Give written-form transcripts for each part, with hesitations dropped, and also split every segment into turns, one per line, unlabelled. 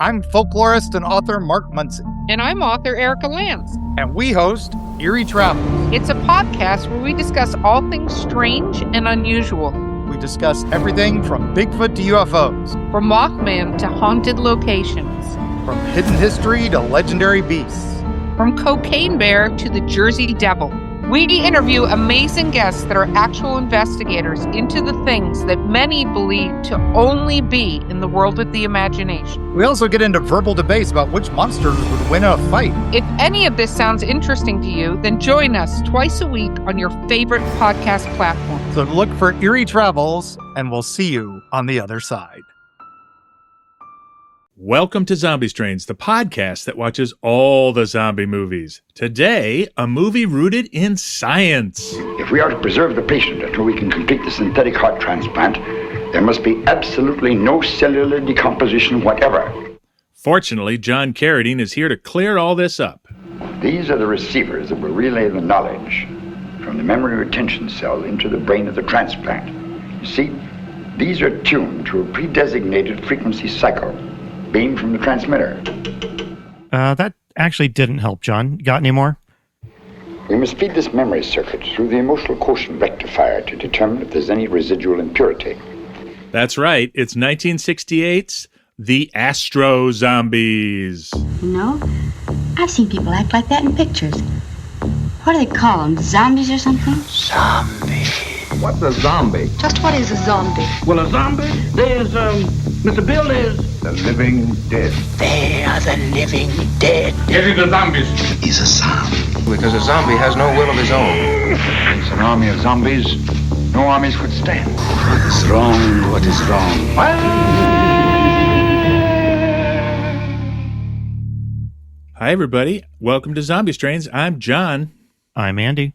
I'm folklorist and author Mark Munson.
And I'm author Erica Lance.
And we host Eerie Travels.
It's a podcast where we discuss all things strange and unusual.
We discuss everything from Bigfoot to UFOs.
From Mothman to haunted locations.
From hidden history to legendary beasts.
From Cocaine Bear to the Jersey Devil. We interview amazing guests that are actual investigators into the things that many believe to only be in the world of the imagination.
We also get into verbal debates about which monsters would win a fight.
If any of this sounds interesting to you, then join us twice a week on your favorite podcast platform.
So look for Eerie Travels, and we'll see you on the other side.
Welcome to Zombie Strains, the podcast that watches all the zombie movies. Today, a movie rooted in science.
If we are to preserve the patient until we can complete the synthetic heart transplant, there must be absolutely no cellular decomposition whatever.
Fortunately, John Carradine is here to clear all this up.
These are the receivers that will relay the knowledge from the memory retention cell into the brain of the transplant. You see, these are tuned to a pre-designated frequency cycle beamed from the transmitter.
That actually didn't help, John. Got any more?
We must feed this memory circuit through the emotional quotient rectifier to determine if there's any residual impurity.
That's right. It's 1968's The Astro-Zombies.
You know, I've seen people act like that in pictures. What do they call them? Zombies or something?
Zombie.
What's a zombie?
Just what is a zombie?
Well, a zombie, there's, Mr. Bill is the living dead.
They are the living dead.
Getting the zombies
Is a sound.
Because a zombie has no will of his own.
It's an army of zombies no armies could stand.
What is wrong? What is wrong?
Hi, everybody. Welcome to Zombie Strains. I'm John.
I'm Andy.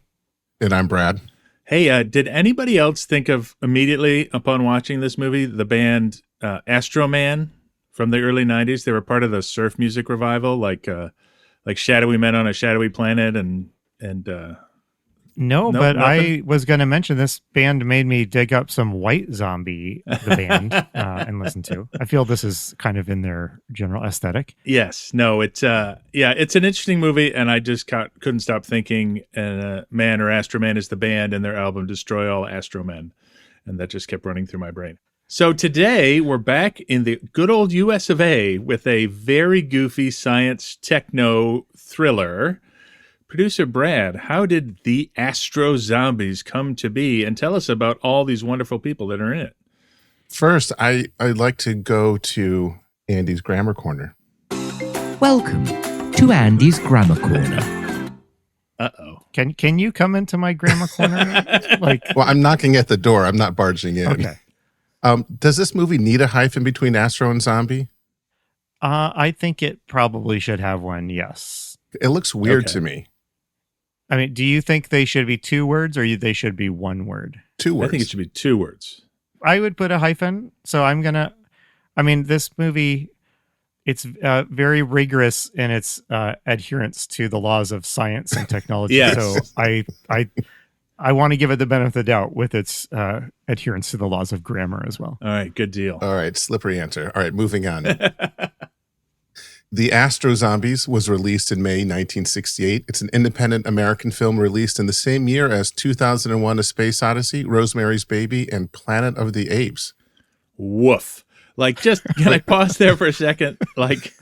And I'm Brad.
Hey, did anybody else think of immediately upon watching this movie the band Astro Man from the early 90s? They were part of the surf music revival, like Shadowy Men on a Shadowy Planet and
No, but
nothing?
I was going to mention this band made me dig up some White Zombie, the band, and listen to. I feel this is kind of in their general aesthetic.
Yes. No, it's it's an interesting movie, and I just couldn't stop thinking Man or Astro Man is the band and their album Destroy All Astro Men, and that just kept running through my brain. So today we're back in the good old US of A with a very goofy science techno thriller. Producer Brad, how did the Astro-Zombies come to be? And tell us about all these wonderful people that are in it.
First, I'd like to go to Andy's Grammar Corner.
Welcome to Andy's Grammar Corner.
Uh-oh.
Can you come into my Grammar Corner?
Well, I'm knocking at the door. I'm not barging in.
Okay.
Does this movie need a hyphen between Astro and Zombie?
I think it probably should have one, yes.
It looks weird to me.
I mean, do you think they should be 2 words or they should be 1 word?
2 words.
I think it should be 2 words.
I would put a hyphen. So this movie, it's very rigorous in its adherence to the laws of science and technology.
Yes.
So I want to give it the benefit of the doubt with its adherence to the laws of grammar as well.
All right, good deal.
All right, slippery answer. All right, moving on. The Astro-Zombies was released in May 1968. It's an independent American film released in the same year as 2001: A Space Odyssey, Rosemary's Baby, and Planet of the Apes.
Woof. Can I pause there for a second? That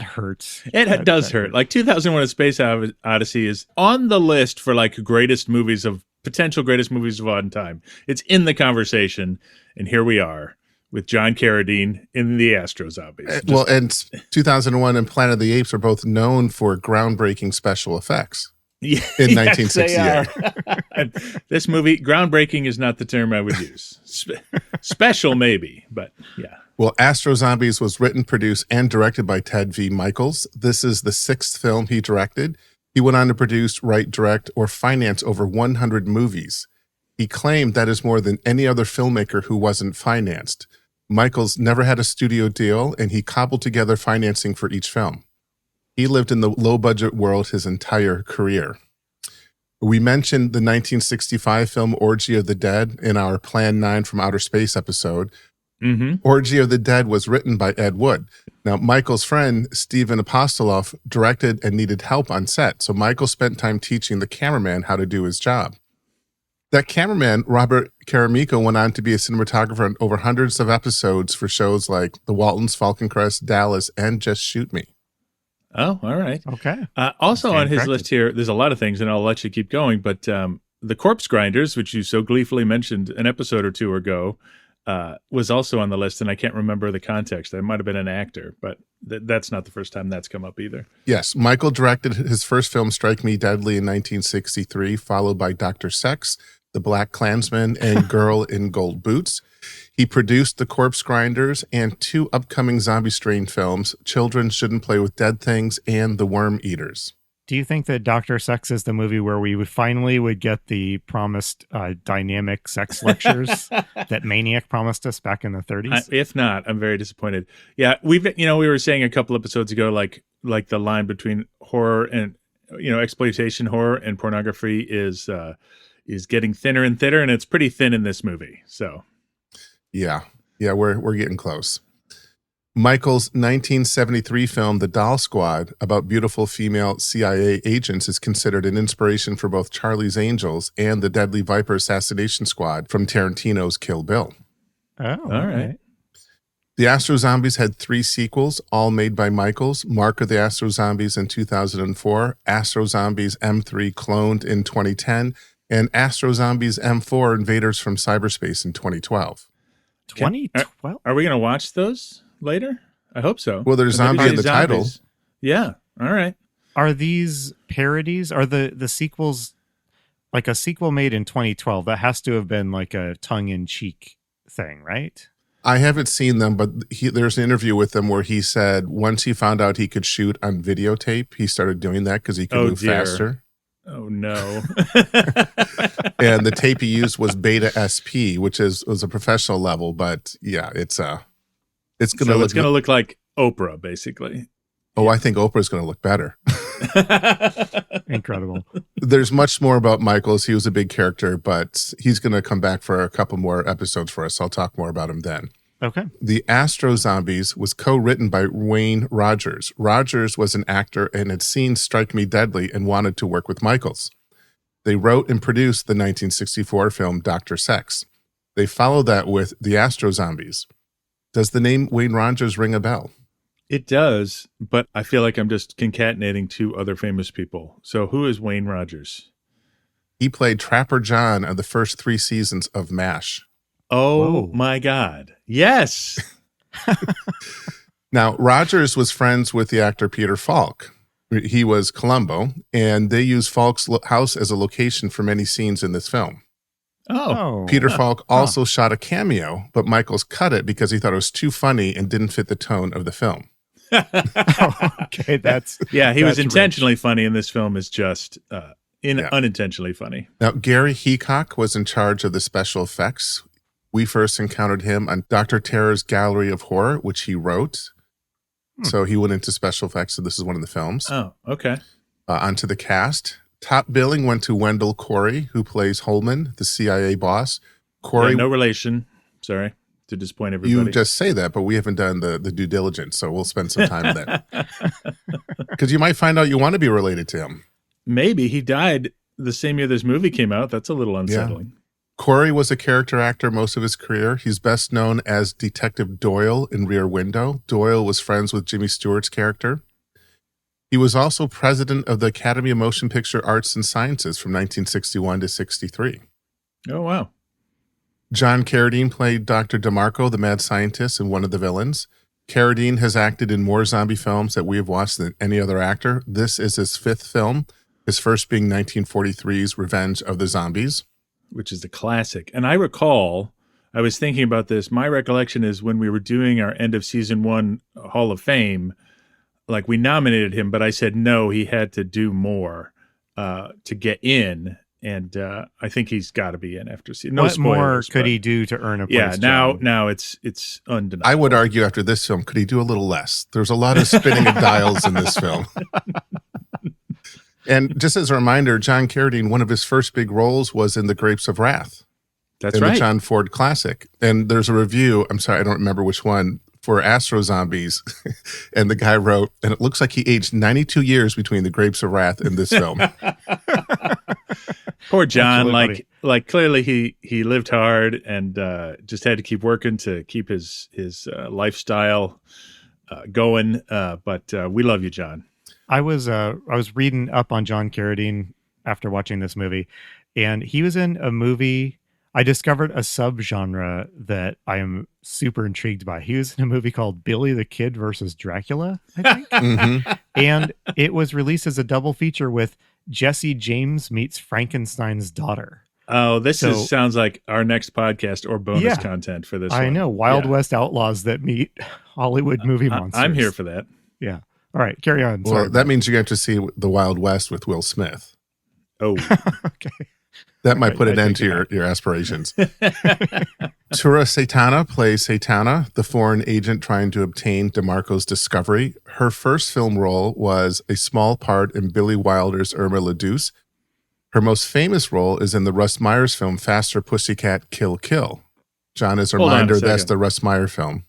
hurts.
It does hurt. 2001: A Space Odyssey is on the list for potential greatest movies of all time. It's in the conversation, and here we are with John Carradine in the Astro-Zombies.
And 2001 and Planet of the Apes are both known for groundbreaking special effects.
Yeah,
in 1968.
This movie, groundbreaking is not the term I would use. Special, maybe, but yeah.
Well, Astro-Zombies was written, produced, and directed by Ted V. Michaels. This is the 6th film he directed. He went on to produce, write, direct, or finance over 100 movies. He claimed that is more than any other filmmaker who wasn't financed. Michaels never had a studio deal, and he cobbled together financing for each film. He lived in the low-budget world his entire career. We mentioned the 1965 film Orgy of the Dead in our Plan 9 from Outer Space episode. Orgy of the Dead was written by Ed Wood. Now, Michael's friend, Stephen Apostoloff, directed and needed help on set, so Michael spent time teaching the cameraman how to do his job. That cameraman, Robert Caramico, went on to be a cinematographer on over hundreds of episodes for shows like The Waltons, Falcon Crest, Dallas, and Just Shoot Me.
Oh, all right.
Okay.
Also on his list here, there's a lot of things, and I'll let you keep going, but The Corpse Grinders, which you so gleefully mentioned an episode or two ago, was also on the list, and I can't remember the context. It might have been an actor, but that's not the first time that's come up either.
Yes, Michael directed his first film, Strike Me Deadly, in 1963, followed by Dr. Sex, The Black Klansman, and Girl in Gold Boots. He produced The Corpse Grinders and 2 upcoming Zombie Strain films, Children Shouldn't Play with Dead Things and The Worm Eaters.
Do you think that Dr. Sex is the movie where we would get the promised dynamic sex lectures that Maniac promised us back in the 30s?
If not, I'm very disappointed. Yeah, we were saying a couple episodes ago, like the line between horror and exploitation horror and pornography is getting thinner and thinner, and it's pretty thin in this movie. So, yeah,
we're getting close. Michael's 1973 film, The Doll Squad, about beautiful female CIA agents, is considered an inspiration for both Charlie's Angels and the Deadly Viper Assassination Squad from Tarantino's Kill Bill.
Oh,
all right.
The Astro-Zombies had 3 sequels, all made by Michaels. Mark of the Astro-Zombies in 2004, Astro-Zombies M3 Cloned in 2010, and Astro-Zombies M4 Invaders from Cyberspace in 2012.
2012?
Are we going to watch those later? I hope so.
Well, there's zombie in the title.
Yeah. All right.
Are these parodies? Are the sequels like a sequel made in 2012? That has to have been like a tongue-in-cheek thing, right?
I haven't seen them, but there's an interview with them where he said once he found out he could shoot on videotape, he started doing that because he could move faster.
Oh, no.
And the tape he used was Beta SP, which was a professional level, but yeah, it's going to
look like Oprah, basically.
Oh, I think Oprah's going to look better.
Incredible.
There's much more about Michaels. He was a big character, but he's going to come back for a couple more episodes for us. I'll talk more about him then.
Okay.
The Astro-Zombies was co-written by Wayne Rogers. Rogers was an actor and had seen Strike Me Deadly and wanted to work with Michaels. They wrote and produced the 1964 film Dr. Sex. They followed that with The Astro-Zombies. Does the name Wayne Rogers ring a bell?
It does, but I feel like I'm just concatenating 2 other famous people. So who is Wayne Rogers?
He played Trapper John on the first 3 seasons of MASH.
Oh, my God. Yes.
Now, Rogers was friends with the actor Peter Falk. He was Columbo, and they used Falk's house as a location for many scenes in this film.
Oh.
Peter Falk also shot a cameo, but Michaels cut it because he thought it was too funny and didn't fit the tone of the film.
Okay,
he was intentionally funny, and this film is just unintentionally funny.
Now, Gary Heacock was in charge of the special effects. We first encountered him on Dr. Terror's Gallery of Horror, which he wrote. So he went into special effects, so this is one of the films.
Oh, okay.
Onto the cast. Top billing went to Wendell Corey, who plays Holman, the CIA boss. Corey,
no relation. Sorry to disappoint everybody.
You just say that, but we haven't done the due diligence, so we'll spend some time there. Because you might find out you want to be related to him.
Maybe. He died the same year this movie came out. That's a little unsettling.
Yeah. Corey was a character actor most of his career. He's best known as Detective Doyle in Rear Window. Doyle was friends with Jimmy Stewart's character. He was also president of the Academy of Motion Picture Arts and Sciences from 1961 to 63.
Oh, wow.
John Carradine played Dr. DeMarco, the mad scientist, and one of the villains. Carradine has acted in more zombie films that we have watched than any other actor. This is his 5th film, his first being 1943's Revenge of the Zombies.
Which is a classic. And I recall, I was thinking about this, my recollection is when we were doing our end of season 1 Hall of Fame, like we nominated him, but I said no, he had to do more to get in. And I think he's got to be in after season.
What more could he do to earn a place?
Yeah, now it's undeniable.
I would argue after this film, could he do a little less? There's a lot of spinning of dials in this film. And just as a reminder, John Carradine, one of his first big roles was in The Grapes of Wrath.
That's
in
right.
the John Ford Classic. And there's a review, I'm sorry, I don't remember which one, for Astro-Zombies. And the guy wrote, and it looks like he aged 92 years between The Grapes of Wrath and this film.
Poor John,
Absolutely.
like clearly he lived hard and just had to keep working to keep his lifestyle going. But we love you, John.
I was reading up on John Carradine after watching this movie, and he was in a movie. I discovered a subgenre that I am super intrigued by. He was in a movie called Billy the Kid versus Dracula, I think.
Mm-hmm.
And it was released as a double feature with Jesse James meets Frankenstein's daughter.
Oh, this sounds like our next podcast or bonus content for this.
I know. Wild West outlaws that meet Hollywood movie monsters.
I'm here for that.
Yeah. All right, carry on.
Well,
Sorry.
that means you're going to see The Wild West with Will Smith.
Oh,
Okay.
That might put an end to your aspirations. Zura Satana plays Satana, the foreign agent trying to obtain DeMarco's discovery. Her first film role was a small part in Billy Wilder's Irma la Douce. Her most famous role is in the Russ Myers film Faster Pussycat Kill Kill. John, as a reminder, that's the Russ Meyer film.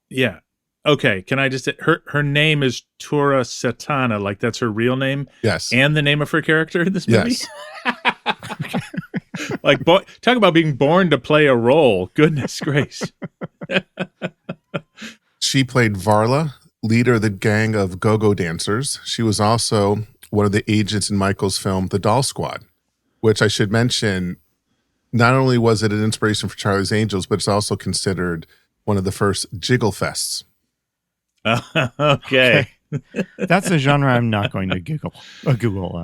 Yeah. Okay. Can I just say her name is Zura Satana, like that's her real name?
Yes.
And the name of her character in this movie?
Yes.
Like, talk about being born to play a role. Goodness gracious.
She played Varla, leader of the gang of go-go dancers. She was also one of the agents in Michael's film The Doll Squad, which I should mention, not only was it an inspiration for Charlie's Angels, but it's also considered one of the first jiggle fests.
Okay.
That's a genre I'm not going to Google.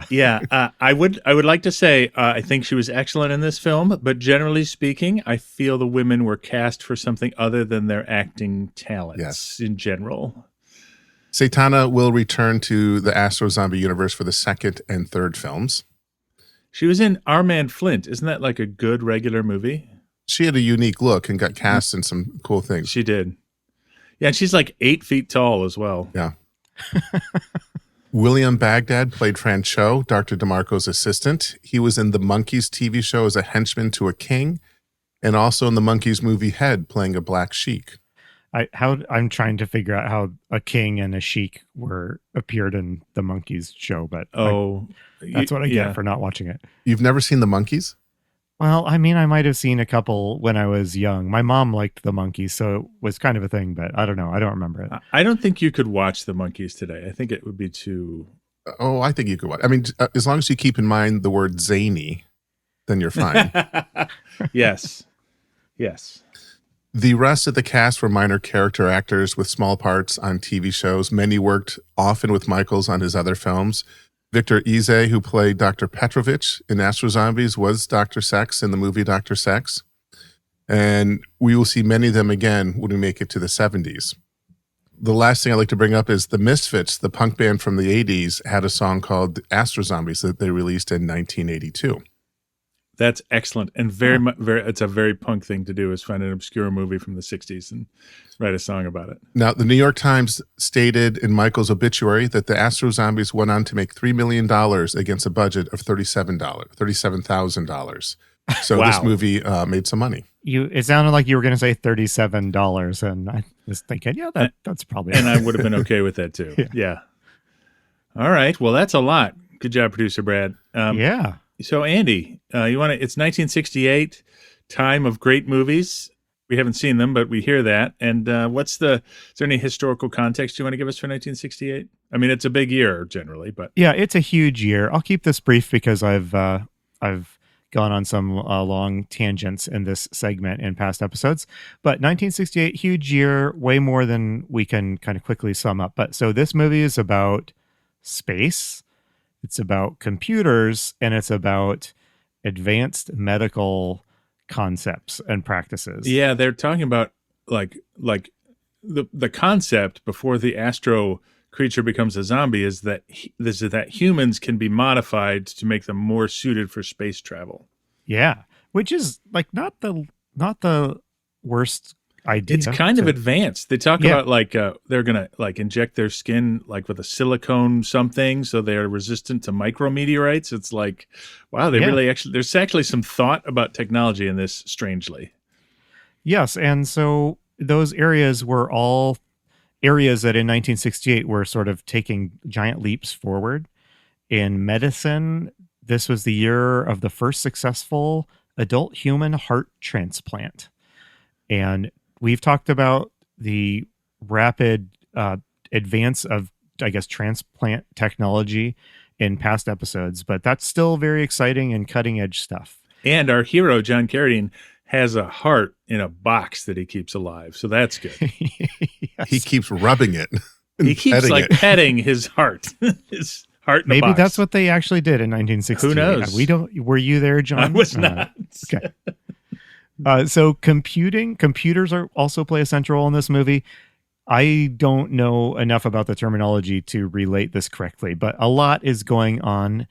Yeah, I would like to say I think she was excellent in this film, but generally speaking, I feel the women were cast for something other than their acting talents in general.
Satana will return to the Astro-Zombie universe for the second and third films.
She was in Our Man Flint. Isn't that like a good regular movie?
She had a unique look and got cast in some cool things.
She did. Yeah, and she's like 8 feet tall as well.
Yeah. William Baghdad played Francho, Dr. DeMarco's assistant. He was in the Monkees TV show as a henchman to a king, and also in the Monkees movie Head, playing a black sheik.
I'm trying to figure out how a king and a sheik appeared in the Monkees show, but that's what I get for not watching it.
You've never seen the Monkees?
Well, I mean, I might have seen a couple when I was young. My mom liked the Monkees, so it was kind of a thing, but I don't know. I don't remember it.
I don't think you could watch the Monkees today. I think it would be too...
Oh, I think you could watch. I mean, as long as you keep in mind the word zany, then you're fine.
Yes. Yes.
The rest of the cast were minor character actors with small parts on TV shows. Many worked often with Michaels on his other films. Victor Ize, who played Dr. Petrovich in Astro-Zombies, was Dr. Sex in the movie Dr. Sex. And we will see many of them again when we make it to the 70s. The last thing I'd like to bring up is the Misfits, the punk band from the 80s, had a song called Astro-Zombies that they released in 1982.
That's excellent. And it's a very punk thing to do, is find an obscure movie from the 60s and write a song about it.
Now, the New York Times stated in Michael's obituary that the Astro-Zombies went on to make $3 million against a budget of $37,000. So
Wow.
this movie made some money.
It sounded like you were going to say $37, and I was thinking, that's probably.
And I would have been okay with that too. Yeah. All right. Well, that's a lot. Good job, producer Brad.
Yeah.
So, Andy, it's 1968, time of great movies. We haven't seen them, but we hear that. And is there any historical context you want to give us for 1968? I mean, it's a big year generally, but
yeah, it's a huge year. I'll keep this brief because I've gone on some long tangents in this segment in past episodes. But 1968, huge year, way more than we can kind of quickly sum up. But so this movie is about space. It's about computers, and it's about advanced medical concepts and practices.
Yeah, they're talking about like the concept before the astro creature becomes a zombie is that humans can be modified to make them more suited for space travel.
Yeah, which is like not the worst idea.
It's kind of advanced. They talk about like they're gonna like inject their skin like with a silicone something so they're resistant to micrometeorites. It's like, wow, they really actually there's actually some thought about technology in this, strangely.
Yes, and so those areas were all areas that in 1968 were sort of taking giant leaps forward. In medicine, this was the year of the first successful adult human heart transplant. And we've talked about the rapid advance of, I guess, transplant technology in past episodes, but that's still very exciting and cutting edge stuff.
And our hero, John Carradine, has a heart in a box that he keeps alive. So that's good.
Yes. He keeps rubbing it.
He keeps petting his heart. His heart in a box.
Maybe that's what they actually did in 1968.
Who knows?
Were you there, John?
I was not.
Okay. So computers also play a central role in this movie. I don't know enough about the terminology to relate this correctly, but a lot is going on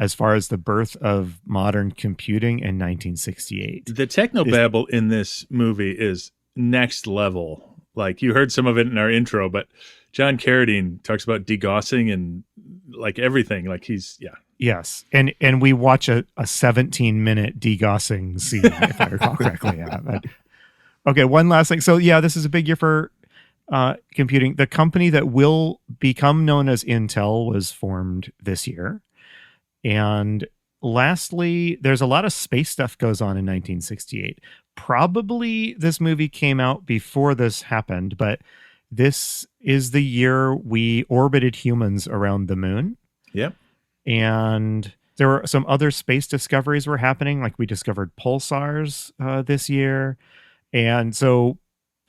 as far as the birth of modern computing in 1968.
The techno-babble in this movie is next level. Like, you heard some of it in our intro, but John Carradine talks about degaussing and like everything. Like
Yes. And we watch a 17-minute degaussing scene, if I recall correctly. Okay, one last thing. So this is a big year for computing. The company that will become known as Intel was formed this year. And lastly, there's a lot of space stuff goes on in 1968. Probably this movie came out before this happened, but this is the year we orbited humans around the moon.
Yep.
And there were some other space discoveries were happening, like we discovered pulsars this year. And so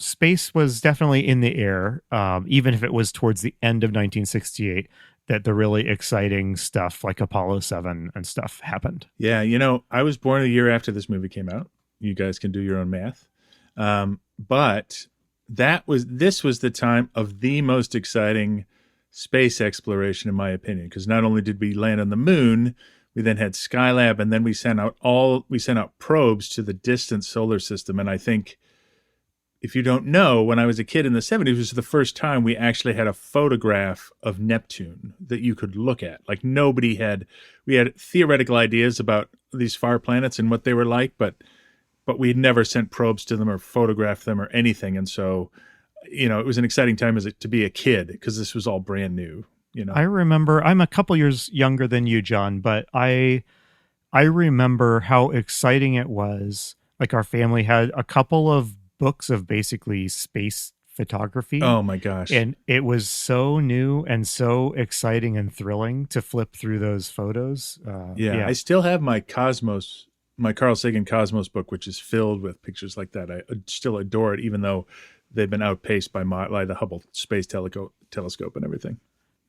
space was definitely in the air, even if it was towards the end of 1968. That the really exciting stuff like Apollo 7 and stuff happened.
Yeah, I was born a year after this movie came out. You guys can do your own math. But this was the time of the most exciting space exploration, in my opinion, because not only did we land on the moon, we then had Skylab, and then we sent out probes to the distant solar system. And I think, if you don't know, when I was a kid in the 70s, it was the first time we actually had a photograph of Neptune that you could look at. Like, we had theoretical ideas about these far planets and what they were like, but we had never sent probes to them or photographed them or anything. And so, it was an exciting time to be a kid because this was all brand new.
I remember, I'm a couple years younger than you, John, but I remember how exciting it was. Like, our family had a couple of books of basically space photography.
Oh my gosh.
And it was so new and so exciting and thrilling to flip through those photos.
I still have my Carl Sagan Cosmos book, which is filled with pictures like that. I still adore it, even though they've been outpaced by the Hubble Space Telescope and everything.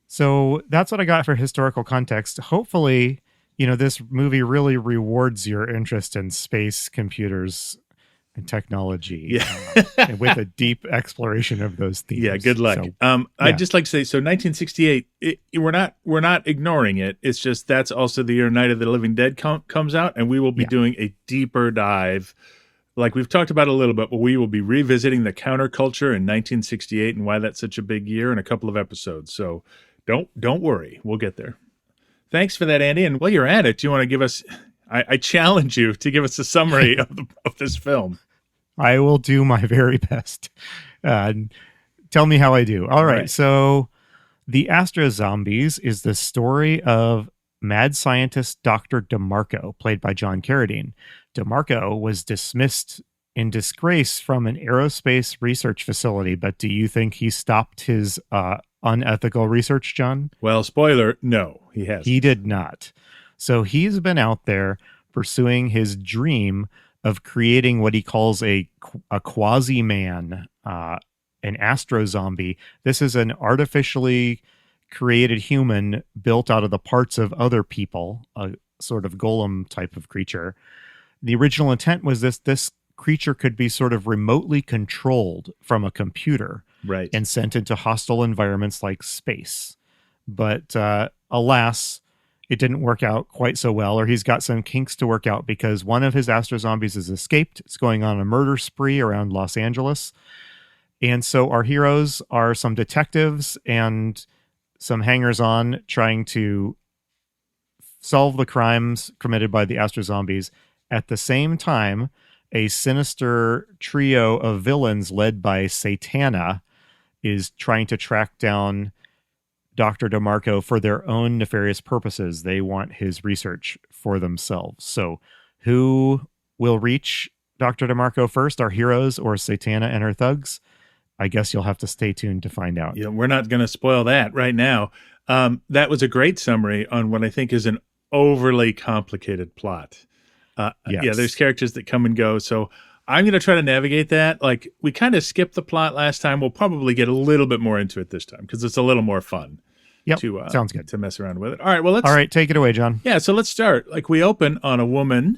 So that's what I got for historical context. Hopefully, this movie really rewards your interest in space, computers, and technology, and with a deep exploration of those themes.
Yeah, good luck. So, I'd just like to say, so 1968, we're not ignoring it. It's just that's also the year Night of the Living Dead comes out, and we will be doing a deeper dive. Like we've talked about a little bit, but we will be revisiting the counterculture in 1968 and why that's such a big year in a couple of episodes. So don't worry, we'll get there. Thanks for that, Andy. And while you're at it, do you want to give us? I challenge you to give us a summary of this film.
I will do my very best. Tell me how I do. All right. So the Astro-Zombies is the story of mad scientist Dr. DeMarco, played by John Carradine. DeMarco was dismissed in disgrace from an aerospace research facility, but do you think he stopped his unethical research, John?
Well, spoiler, no, he hasn't.
He did not. So he's been out there pursuing his dream of creating what he calls a quasi-man, an astro-zombie. This is an artificially created human built out of the parts of other people, a sort of golem type of creature. The original intent was this creature could be sort of remotely controlled from a computer,
right,
and sent into hostile environments like space. But alas, it didn't work out quite so well, or he's got some kinks to work out because one of his Astro-Zombies has escaped. It's going on a murder spree around Los Angeles. And so our heroes are some detectives and some hangers-on trying to solve the crimes committed by the Astro-Zombies. At the same time, a sinister trio of villains led by Satana is trying to track down Dr. DeMarco for their own nefarious purposes. They want his research for themselves. So who will reach Dr. DeMarco first, our heroes or Satana and her thugs? I guess you'll have to stay tuned to find out.
Yeah, we're not going to spoil that right now. That was a great summary on what I think is an overly complicated plot.
Yes.
Yeah, there's characters that come and go. So I'm going to try to navigate that. Like, we kind of skipped the plot last time. We'll probably get a little bit more into it this time because it's a little more fun.
Yep, sounds good.
To mess around with it. All right, well,
All right, take it away, John.
Yeah, so let's start. Like, we open on a woman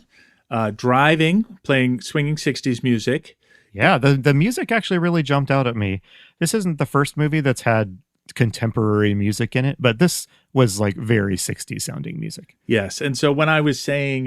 driving, playing swinging 60s music.
Yeah, the music actually really jumped out at me. This isn't the first movie that's had contemporary music in it, but this was like very 60s sounding music.
Yes, and so when I was saying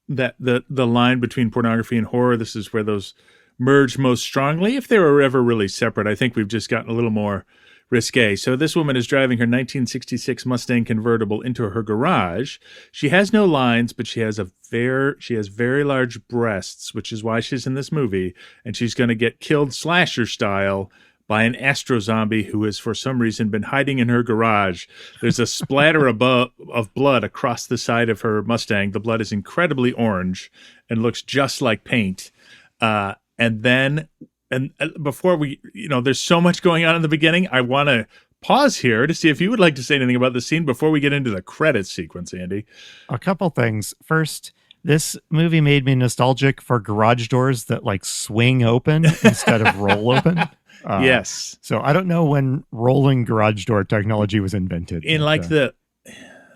that the line between pornography and horror, this is where those merge most strongly. If they were ever really separate, I think we've just gotten a little more risque. So this woman is driving her 1966 Mustang convertible into her garage. She has no lines, but she has very large breasts, which is why she's in this movie, and she's going to get killed slasher style by an Astro-Zombie who has for some reason been hiding in her garage. There's a splatter of blood across the side of her Mustang. The blood is incredibly orange and looks just like paint. And before we, there's so much going on in the beginning. I want to pause here to see if you would like to say anything about the scene before we get into the credits sequence, Andy.
A couple things. First, this movie made me nostalgic for garage doors that like swing open instead of roll open.
Yes.
So I don't know when rolling garage door technology was invented.
In I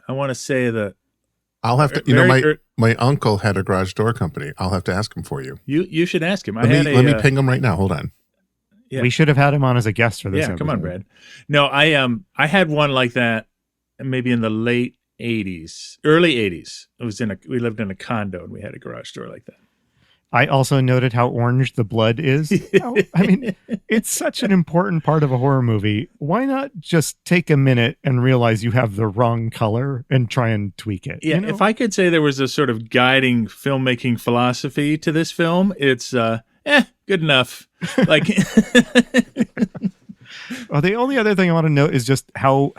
want to say that.
I'll have to, my uncle had a garage door company. I'll have to ask him for you.
You should ask him.
Let me ping him right now. Hold on.
Yeah. We should have had him on as a guest for this episode.
Come on, Brad. No, I had one like that maybe in the late 80s, early 80s. We lived in a condo and we had a garage door like that.
I also noted how orange the blood is. I mean, it's such an important part of a horror movie. Why not just take a minute and realize you have the wrong color and try and tweak it?
Yeah, if I could say there was a sort of guiding filmmaking philosophy to this film, it's good enough. Like,
well, the only other thing I want to note is just how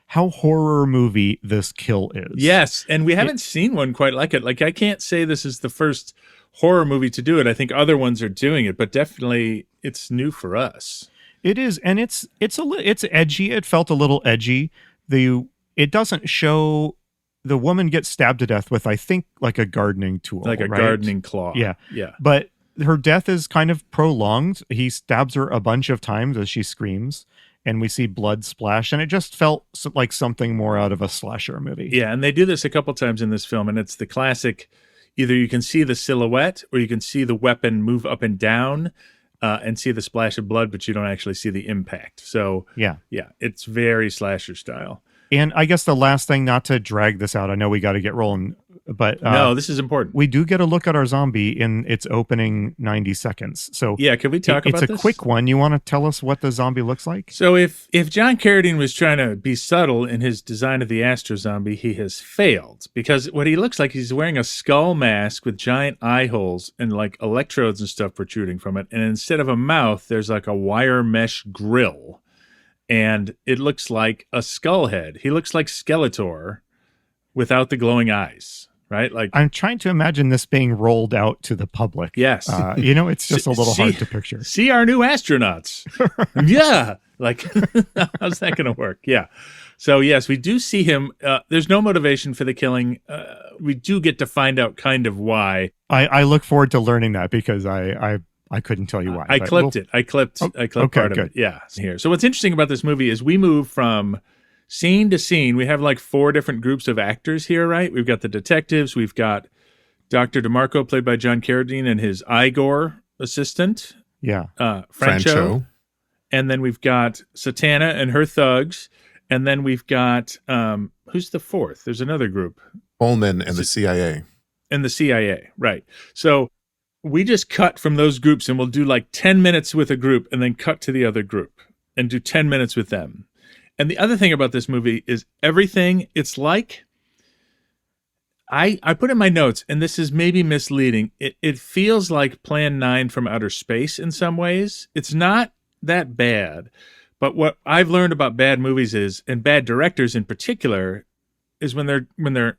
horror movie this kill is.
Yes, and we haven't seen one quite like it. Like, I can't say this is the first horror movie to do it. I think other ones are doing it, but definitely it's new for us.
It is, and it's edgy. It felt a little edgy. It doesn't show the woman gets stabbed to death with, I think, like a gardening tool,
like a
right?
gardening claw.
Yeah. But her death is kind of prolonged. He stabs her a bunch of times as she screams, and we see blood splash, and it just felt like something more out of a slasher movie.
Yeah, and they do this a couple times in this film, and it's the classic. Either you can see the silhouette or you can see the weapon move up and down and see the splash of blood, but you don't actually see the impact. So, yeah, it's very slasher style.
And I guess the last thing, not to drag this out, I know we got to get rolling, but
no, this is important.
We do get a look at our zombie in its opening 90 seconds. So
yeah, can we talk about this?
It's a quick one. You want to tell us what the zombie looks like?
So if John Carradine was trying to be subtle in his design of the Astro-Zombie, he has failed, because what he looks like, he's wearing a skull mask with giant eye holes and like electrodes and stuff protruding from it. And instead of a mouth, there's like a wire mesh grill. And it looks like a skull head. He looks like Skeletor without the glowing eyes, right? Like,
I'm trying to imagine this being rolled out to the public.
Yes.
It's just a little hard to picture.
See our new astronauts. Yeah. Like, how's that going to work? Yeah. So, yes, we do see him. There's no motivation for the killing. We do get to find out kind of why.
I look forward to learning that, because I couldn't tell you why.
I clipped it. I clipped part of it. Yeah. Here. So what's interesting about this movie is we move from scene to scene. We have like 4 different groups of actors here, right? We've got the detectives. We've got Dr. DeMarco, played by John Carradine, and his Igor assistant.
Yeah.
Francho. And then we've got Satana and her thugs. And then we've got who's the fourth? There's another group.
Ullman and the CIA.
And the CIA, right. So we just cut from those groups, and we'll do like 10 minutes with a group and then cut to the other group and do 10 minutes with them. And the other thing about this movie is everything, it's like, I put in my notes, and this is maybe misleading. It feels like Plan 9 from outer space in some ways. It's not that bad. But what I've learned about bad movies is, and bad directors in particular, is when they're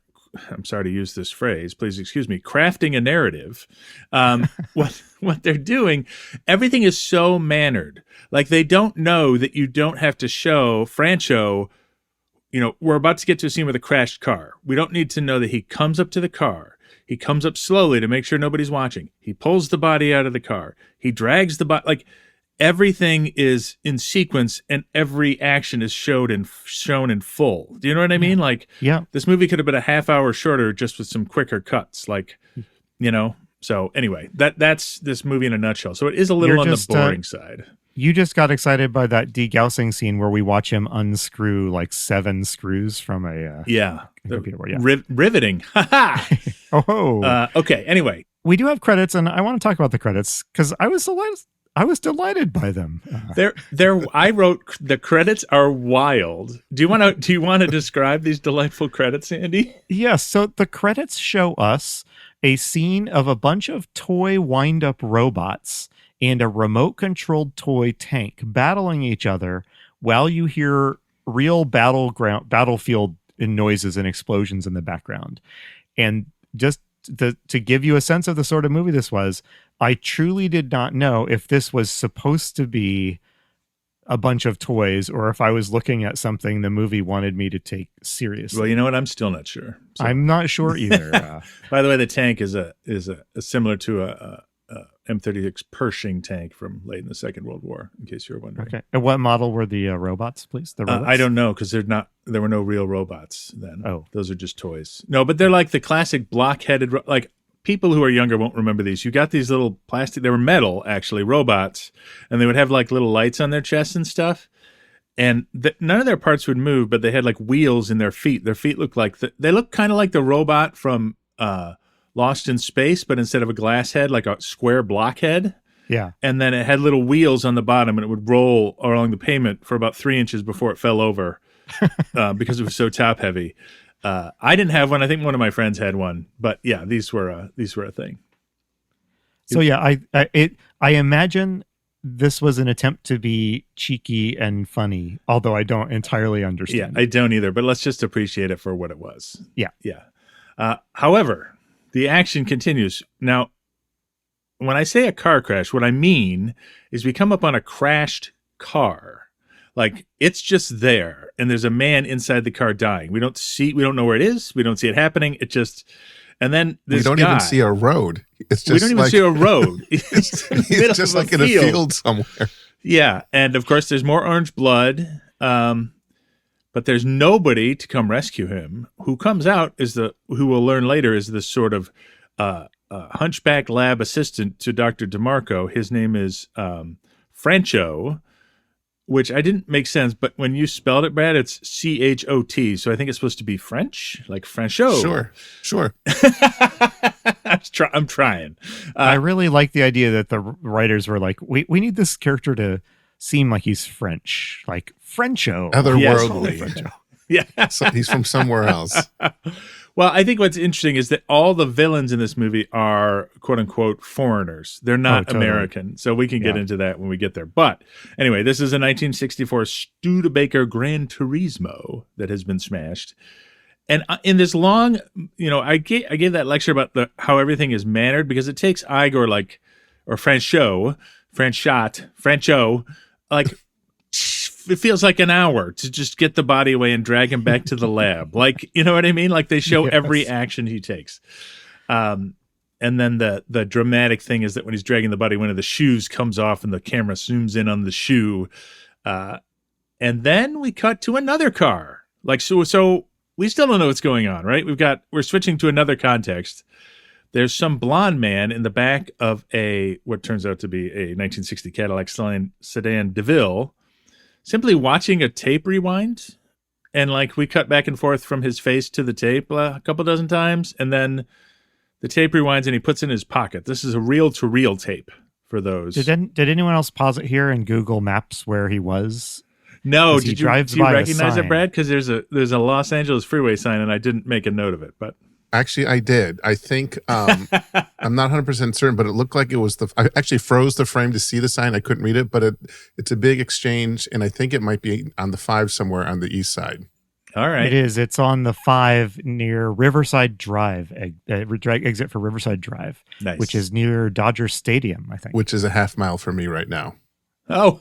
I'm sorry to use this phrase, please excuse me, crafting a narrative, what they're doing, everything is so mannered. Like they don't know that you don't have to show Francho, we're about to get to a scene with a crashed car. We don't need to know that he comes up to the car. He comes up slowly to make sure nobody's watching. He pulls the body out of the car. He drags the body, like everything is in sequence and every action is shown in full. Do you know what I mean? Like,
yeah,
this movie could have been a half hour shorter just with some quicker cuts. Like, so anyway, that's this movie in a nutshell. So it is a little on the boring side.
You just got excited by that degaussing scene where we watch him unscrew like 7 screws from a computer board. Yeah.
Riveting.
Oh.
Okay. Anyway,
we do have credits, and I want to talk about the credits because I was delighted by them.
I wrote the credits are wild. Do you want to describe these delightful credits, Andy?
Yes. So the credits show us a scene of a bunch of toy wind-up robots and a remote-controlled toy tank battling each other while you hear real battlefield noises and explosions in the background. And just to give you a sense of the sort of movie this was, I truly did not know if this was supposed to be a bunch of toys or if I was looking at something the movie wanted me to take seriously.
Well, you know what? I'm still not sure. So.
I'm not sure either.
By the way, the tank is a similar to a M36 Pershing tank from late in the Second World War, in case you were wondering.
Okay. And what model were the robots, please? The robots?
I don't know, because there were no real robots then.
Oh.
Those are just toys. No, but they're like the classic block-headed, like people who are younger won't remember these. You got these little plastic, they were metal, actually, robots, and they would have like little lights on their chests and stuff. And none of their parts would move, but they had like wheels in their feet. Their feet looked like, they look kind of like the robot from Lost in Space, but instead of a glass head, like a square block head.
Yeah.
And then it had little wheels on the bottom, and it would roll along the pavement for about 3 inches before it fell over because it was so top heavy. I didn't have one. I think one of my friends had one, but yeah, these were a thing.
So yeah, I imagine this was an attempt to be cheeky and funny, although I don't entirely understand.
Yeah, I don't either, but let's just appreciate it for what it was.
Yeah.
Yeah. However, the action continues. Now, when I say a car crash, what I mean is we come up on a crashed car. Like, it's just there, and there's a man inside the car dying. We don't know where it is. We don't see it happening. It just, and then this
we don't
guy,
even see a road. It's just
we don't even see a road.
It's just like in a field somewhere.
Yeah, and of course there's more orange blood, but there's nobody to come rescue him. Who comes out who we'll learn later is this sort of hunchback lab assistant to Dr. DeMarco. His name is Francho, which I didn't make sense, but when you spelled it, Brad, it's C-H-O-T. So I think it's supposed to be French, like Francho.
Sure.
I'm trying.
I really like the idea that the writers were like, we need this character to seem like he's French, like Francho.
Otherworldly.
Yes. Yeah.
So he's from somewhere else.
Well, I think what's interesting is that all the villains in this movie are quote unquote foreigners. They're not
totally.
American. So we can get into that when we get there. But anyway, this is a 1964 Studebaker Gran Turismo that has been smashed. And in this long, I gave that lecture about how everything is mannered because it takes Igor or Francho, like it feels like an hour to just get the body away and drag him back to the lab. Like, you know what I mean? Like they show every action he takes. And then the dramatic thing is that when he's dragging the body, one of the shoes comes off and the camera zooms in on the shoe. And then we cut to another car. Like, so we still don't know what's going on, right? We're switching to another context. There's some blonde man in the back of what turns out to be a 1960 Cadillac sedan DeVille, simply watching a tape rewind, and like we cut back and forth from his face to the tape a couple dozen times, and then the tape rewinds and he puts it in his pocket. This is a reel-to-reel tape for those.
Did anyone else pause it here and Google Maps where he was?
No, do you recognize it,
sign.
Brad? Because there's a Los Angeles freeway sign, and I didn't make a note of it. But
actually, I did. I think I'm not 100% certain, but it looked like it was I actually froze the frame to see the sign. I couldn't read it, but it's a big exchange, and I think it might be on the 5 somewhere on the east side.
All right,
it is. It's on the 5 near Riverside Drive, exit for Riverside Drive,
nice.
Which is near Dodger Stadium, I think.
Which is a half mile from me right now.
Oh,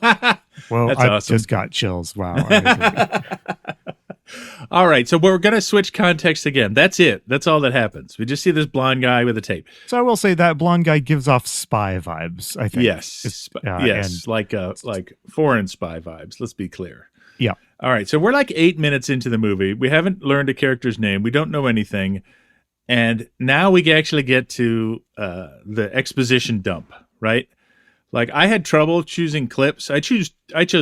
well,
that's
I
awesome.
Just got chills. Wow.
All right, so we're going to switch context again. That's it. That's all that happens. We just see this blonde guy with a tape.
So I will say that blonde guy gives off spy vibes, I think.
Yes. Yes, like foreign spy vibes. Let's be clear.
Yeah.
All right, so we're like 8 minutes into the movie. We haven't learned a character's name. We don't know anything. And now we actually get to the exposition dump, right? Like, I had trouble choosing clips. I chose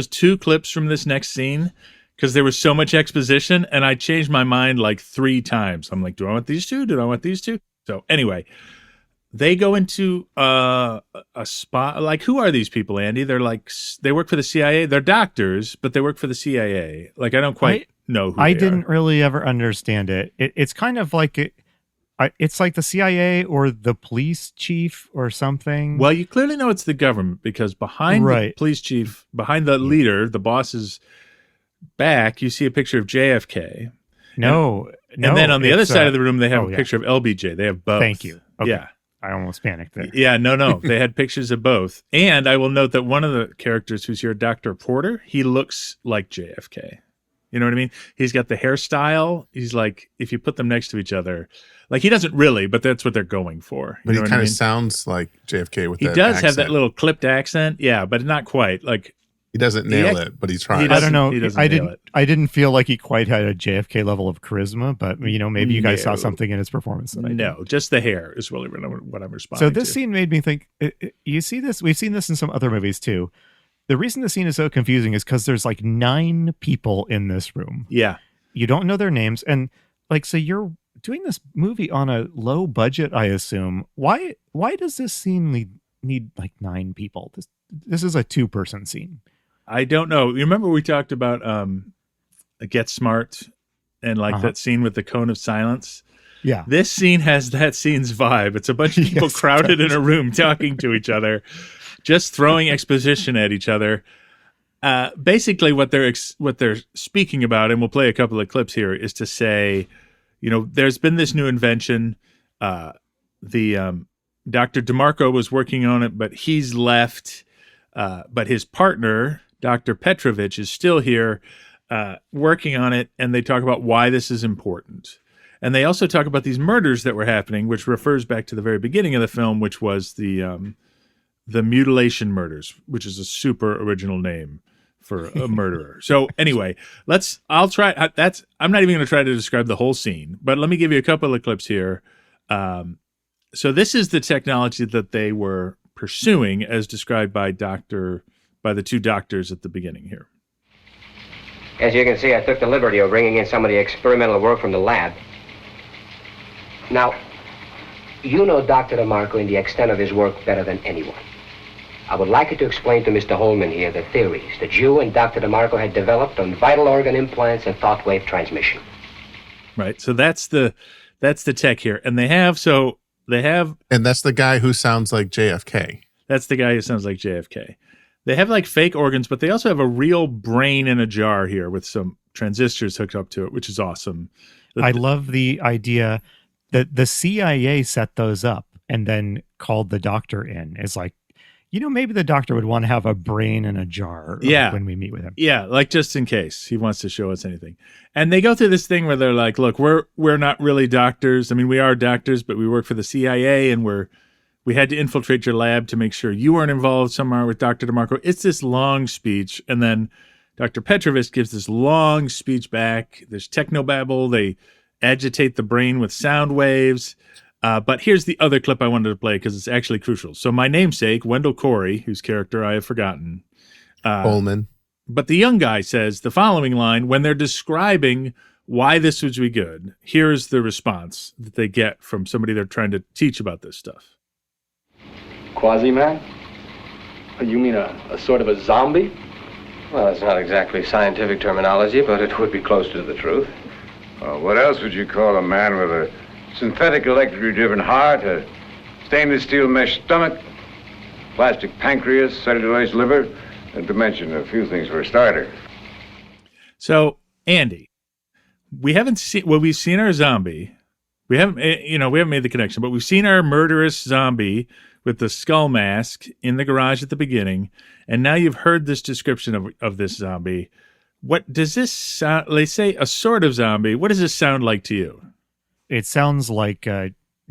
2 clips from this next scene because there was so much exposition, and I changed my mind like 3 times. I'm like, do I want these 2? Do I want these 2? So anyway, they go into a spot. Like, who are these people, Andy? They're like, they work for the CIA. They're doctors, but they work for the CIA. Like, I don't quite know who
I
they
didn't
are.
really ever understand it. It's kind of like it's like the CIA or the police chief or something.
Well, you clearly know it's the government because behind the police chief, behind the leader, the boss's back, you see a picture of JFK.
No.
And then on the other side of the room, they have a picture of LBJ. They have both.
Thank you. Okay.
Yeah.
I almost panicked there.
Yeah, no. They had pictures of both. And I will note that one of the characters who's here, Dr. Porter, he looks like JFK. You know what I mean? He's got the hairstyle. He's like, if you put them next to each other, like he doesn't really, but that's what they're going for.
But he kind of sounds like JFK with that
He does
accent.
have that little clipped accent. Yeah, but not quite. Like
he doesn't nail it, but he tries.
I don't know.
I
I didn't feel like he quite had a JFK level of charisma, but maybe you guys saw something in his performance that I didn't.
No, just the hair is really what I'm responding
to. So this
to.
scene made me think, you see this? We've seen this in some other movies too. The reason the scene is so confusing is because there's like 9 people in this room.
Yeah.
You don't know their names. And like, so you're doing this movie on a low budget, I assume. Why does this scene need like 9 people? This is a 2-person scene.
I don't know. You remember we talked about Get Smart and like that scene with the cone of silence?
Yeah.
This scene has that scene's vibe. It's a bunch of people crowded in a room talking to each other, just throwing exposition at each other. Basically, what they're speaking about, and we'll play a couple of clips here, is to say, there's been this new invention. The Dr. DeMarco was working on it, but he's left. But his partner, Dr. Petrovich, is still here working on it, and they talk about why this is important. And they also talk about these murders that were happening, which refers back to the very beginning of the film, which was the mutilation murders, which is a super original name for a murderer. So anyway, I'm not even going to try to describe the whole scene, but let me give you a couple of clips here. So this is the technology that they were pursuing as described by the 2 doctors at the beginning here.
As you can see, I took the liberty of bringing in some of the experimental work from the lab. Now, you know Dr. DeMarco and the extent of his work better than anyone. I would like you to explain to Mr. Holman here the theories that you and Dr. DeMarco had developed on vital organ implants and thought wave transmission.
Right. So that's the tech here. And they have. And
that's the guy who sounds like JFK.
That's the guy who sounds like JFK. They have like fake organs, but they also have a real brain in a jar here with some transistors hooked up to it, which is awesome.
I love the idea that the CIA set those up and then called the doctor in. It's like, maybe the doctor would want to have a brain in a jar when we meet with him.
Yeah, like just in case he wants to show us anything. And they go through this thing where they're like, look, we're not really doctors. I mean, we are doctors, but we work for the CIA, and we had to infiltrate your lab to make sure you weren't involved somewhere with Dr. DeMarco. It's this long speech, and then Dr. Petrovich gives this long speech back. There's techno-babble. They agitate the brain with sound waves. But here's the other clip I wanted to play because it's actually crucial. So my namesake, Wendell Corey, whose character I have forgotten.
Holman.
But the young guy says the following line when they're describing why this would be good. Here's the response that they get from somebody they're trying to teach about this stuff.
Quasi-man? You mean a sort of a zombie?
Well, it's not exactly scientific terminology, but it would be close to the truth.
Well, what else would you call a man with a synthetic electrically driven heart, a stainless steel mesh stomach, plastic pancreas, cellulose liver, and to mention a few things for a starter?
So, Andy, we haven't seen, well, we've seen our zombie. We haven't made the connection, but we've seen our murderous zombie with the skull mask in the garage at the beginning. And now you've heard this description of this zombie. What does this sound, they say a sort of zombie. What does this sound like to you?
It sounds like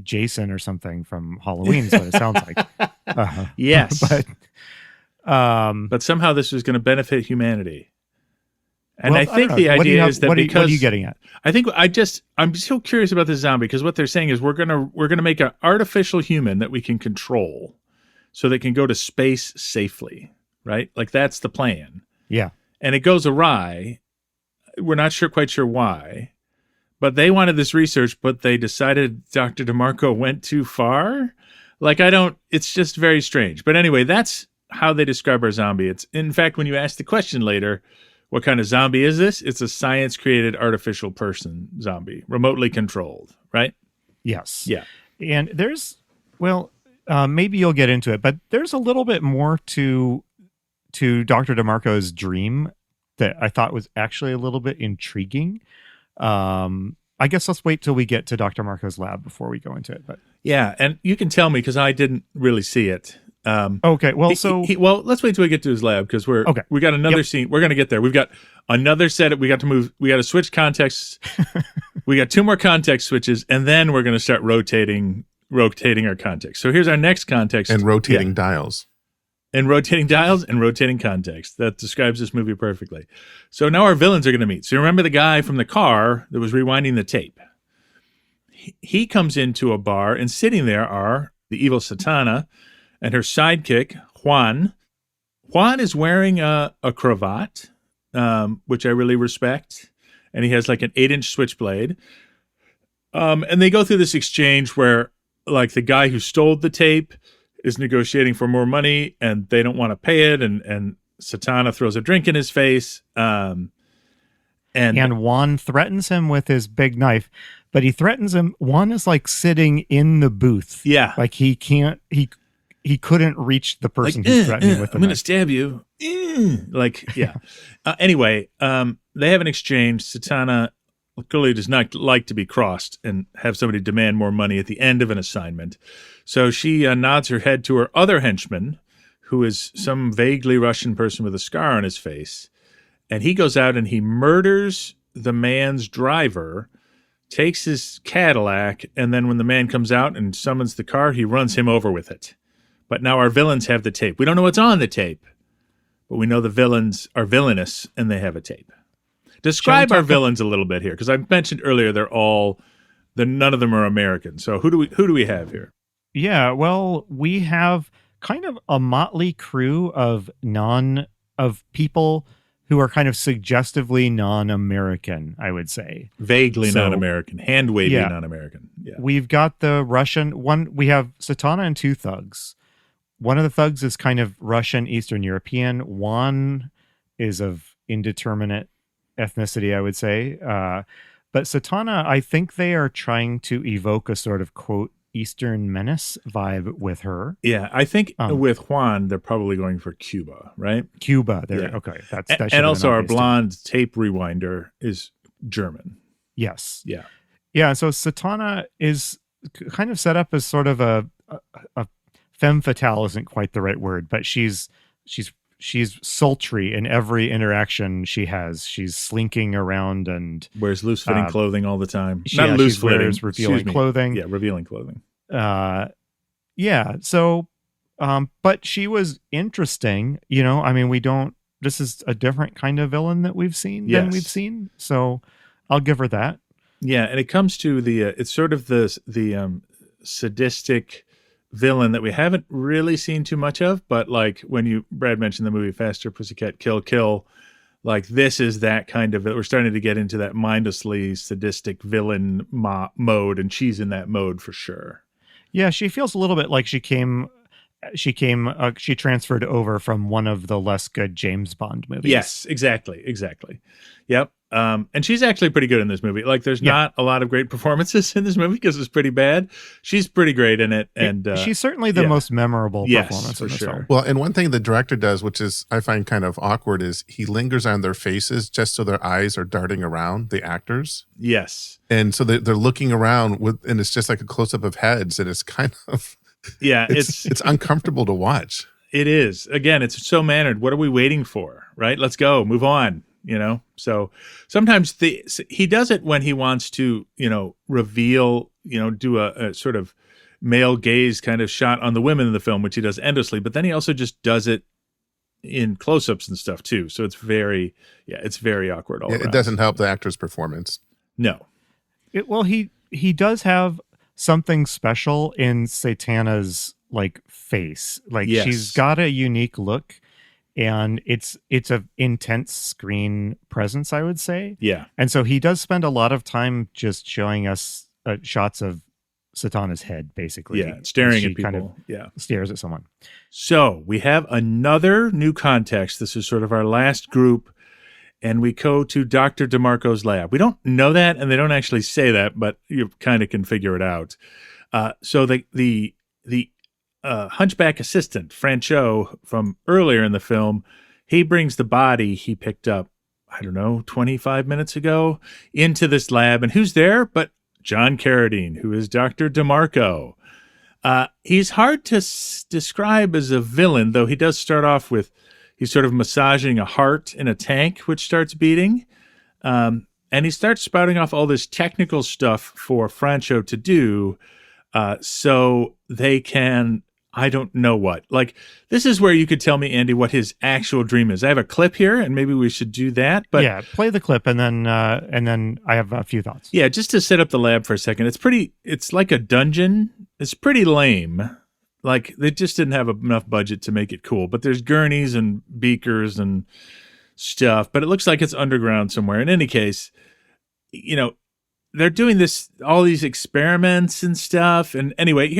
Jason or something from Halloween is what it sounds like.
Yes. But somehow this is going to benefit humanity. And
well,
I think the idea is that because...
What are you getting at?
I think I'm so curious about this zombie because what they're saying is we're gonna make an artificial human that we can control so they can go to space safely, right? Like that's the plan.
Yeah.
And it goes awry. We're not quite sure why. But they wanted this research, but they decided Dr. DeMarco went too far. It's just very strange. But anyway, that's how they describe our zombie. It's, in fact, when you ask the question later, what kind of zombie is this? It's a science-created artificial person zombie, remotely controlled, right?
Yes.
Yeah.
And maybe you'll get into it, but there's a little bit more to Dr. DeMarco's dream that I thought was actually a little bit intriguing. I guess let's wait till we get to Dr. Marco's lab before we go into it. But
yeah, and you can tell me because I didn't really see it.
Okay, well,
let's wait till we get to his lab because we got another scene. We're going to get there. We've got another set. We got to switch contexts. We got 2 more context switches, and then we're going to start rotating our context. So here's our next context.
And rotating dials.
And rotating dials and rotating context. That describes this movie perfectly. So now our villains are going to meet. So you remember the guy from the car that was rewinding the tape. He comes into a bar, and sitting there are the evil Satana and her sidekick, Juan. Juan is wearing a cravat, which I really respect. And he has like an 8-inch switchblade. And they go through this exchange where like the guy who stole the tape is negotiating for more money and they don't want to pay it. And Satana throws a drink in his face. And
Juan threatens him with his big knife, but he threatens him. Juan is like sitting in the booth.
Yeah.
Like he couldn't reach the person he's threatening with the
I'm going to stab you. Anyway, they have an exchange. Satana clearly does not like to be crossed and have somebody demand more money at the end of an assignment. So she nods her head to her other henchman, who is some vaguely Russian person with a scar on his face. And he goes out and he murders the man's driver, takes his Cadillac, and then when the man comes out and summons the car, he runs him over with it. But now our villains have the tape. We don't know what's on the tape, but we know the villains are villainous and they have a tape. Describe our villains a little bit here, because I mentioned earlier none of them are American. So who do we have here?
Yeah, well, we have kind of a motley crew of people who are kind of suggestively non-American, I would say.
Vaguely non-American, hand-wavy non-American. Yeah.
We've got the Russian one. We have Satana and 2 thugs. One of the thugs is kind of Russian, Eastern European. One is of indeterminate ethnicity, I would say. But Satana, I think they are trying to evoke a sort of, quote, Eastern menace vibe with her.
Yeah, I think with Juan, they're probably going for Cuba, right?
Cuba, there. Yeah. Okay, that
and also our blonde tape rewinder is German.
Yes.
Yeah.
Yeah. So Satana is kind of set up as sort of a femme fatale isn't quite the right word, but she's sultry in every interaction she has. She's slinking around and
wears loose-fitting clothing all the time.
Not loose-fitting, revealing clothing.
Yeah, revealing clothing.
So, but she was interesting. I mean, this is a different kind of villain that we've seen than we've seen. So I'll give her that.
Yeah, and it comes to it's sort of the sadistic villain that we haven't really seen too much of, but like when Brad mentioned the movie Faster Pussycat Kill Kill, like this is that kind of, we're starting to get into that mindlessly sadistic villain mode, and she's in that mode for sure.
Yeah, she feels a little bit like she transferred over from one of the less good James Bond movies.
Yes, exactly. Yep. And she's actually pretty good in this movie. Like, there's not a lot of great performances in this movie because it's pretty bad. She's pretty great in it, and
she's certainly the most memorable performance in this film.
Well, and one thing the director does, which is I find kind of awkward, is he lingers on their faces just so their eyes are darting around the actors.
Yes,
and so they're looking around and it's just like a close up of heads, and it's kind of it's uncomfortable to watch.
It is. Again, it's so mannered. What are we waiting for? Right? Let's go. Move on. So sometimes he does it when he wants to, reveal, do a sort of male gaze kind of shot on the women in the film, which he does endlessly. But then he also just does it in close-ups and stuff too. So it's very awkward all around.
It doesn't help the actor's performance.
No.
He does have something special in Satana's like face. Like she's got a unique look. And it's a intense screen presence, I would say.
Yeah.
And so he does spend a lot of time just showing us shots of Satana's head, basically.
Yeah, staring at people.
Kind of stares at someone.
So we have another new context. This is sort of our last group, and we go to Dr. DeMarco's lab. We don't know that, and they don't actually say that, but you kind of can figure it out. So the hunchback assistant, Franchot, from earlier in the film, he brings the body he picked up, 25 minutes ago, into this lab. And who's there but John Carradine, who is Dr. DeMarco. He's hard to describe as a villain, though he does start off with, he's sort of massaging a heart in a tank, which starts beating. And he starts spouting off all this technical stuff for Franchot to do, so they can... I don't know what. Like, this is where you could tell me, Andy, what his actual dream is. I have a clip here, and maybe we should do that. But
yeah, play the clip, and then I have a few thoughts.
Yeah, just to set up the lab for a second. It's like a dungeon. It's pretty lame. Like, they just didn't have enough budget to make it cool. But there's gurneys and beakers and stuff. But it looks like it's underground somewhere. In any case, they're doing all these experiments and stuff. And anyway,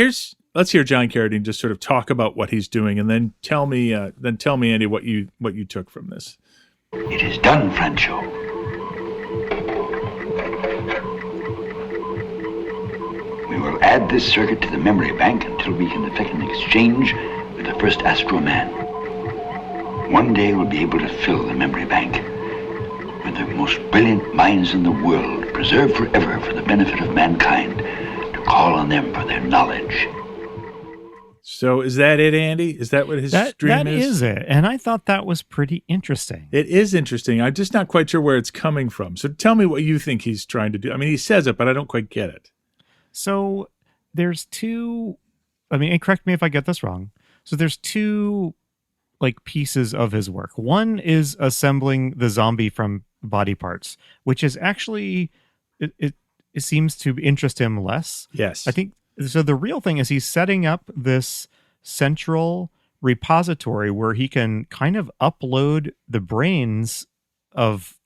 let's hear John Carradine just sort of talk about what he's doing, and then tell me, Andy, what you took from this.
It is done, Franchot. We will add this circuit to the memory bank until we can effect an exchange with the first Astro Man. One day we'll be able to fill the memory bank with the most brilliant minds in the world, preserved forever for the benefit of mankind, to call on them for their knowledge.
So is that it, Andy? Is that what his dream is?
That is it. And I thought that was pretty interesting.
It is interesting. I'm just not quite sure where it's coming from. So tell me what you think he's trying to do. I mean, he says it, but I don't quite get it.
So there's two, and correct me if I get this wrong. So there's two pieces of his work. One is assembling the zombie from body parts, which is actually, it seems to interest him less.
Yes.
I think. So the real thing is he's setting up this central repository where he can kind of upload the brains of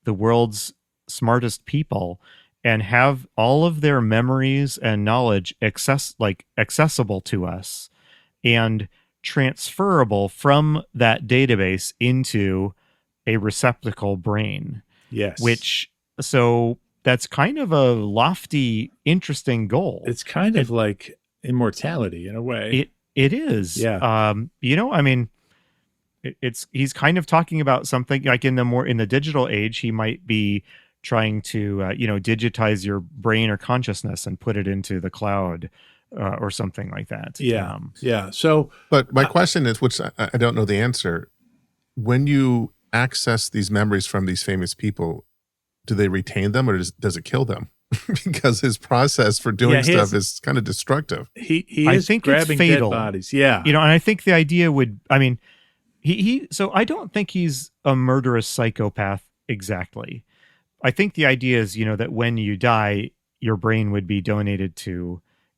the world's smartest people and have all of their memories and knowledge accessible to us and transferable from that database into a receptacle brain.
Yes.
That's kind of a lofty, interesting goal.
It's kind of like immortality in a way.
It is.
Yeah.
He's kind of talking about something like in the digital age, he might be trying to, digitize your brain or consciousness and put it into the cloud or something like that.
Yeah. Yeah. So,
but my question is, which I don't know the answer. When you access these memories from these famous people, do they retain them, or does it kill them? Because his process for doing stuff is kind of destructive.
He is grabbing dead bodies. Yeah.
And I think the idea would, so I don't think he's a murderous psychopath exactly. I think the idea is, that when you die, your brain would be donated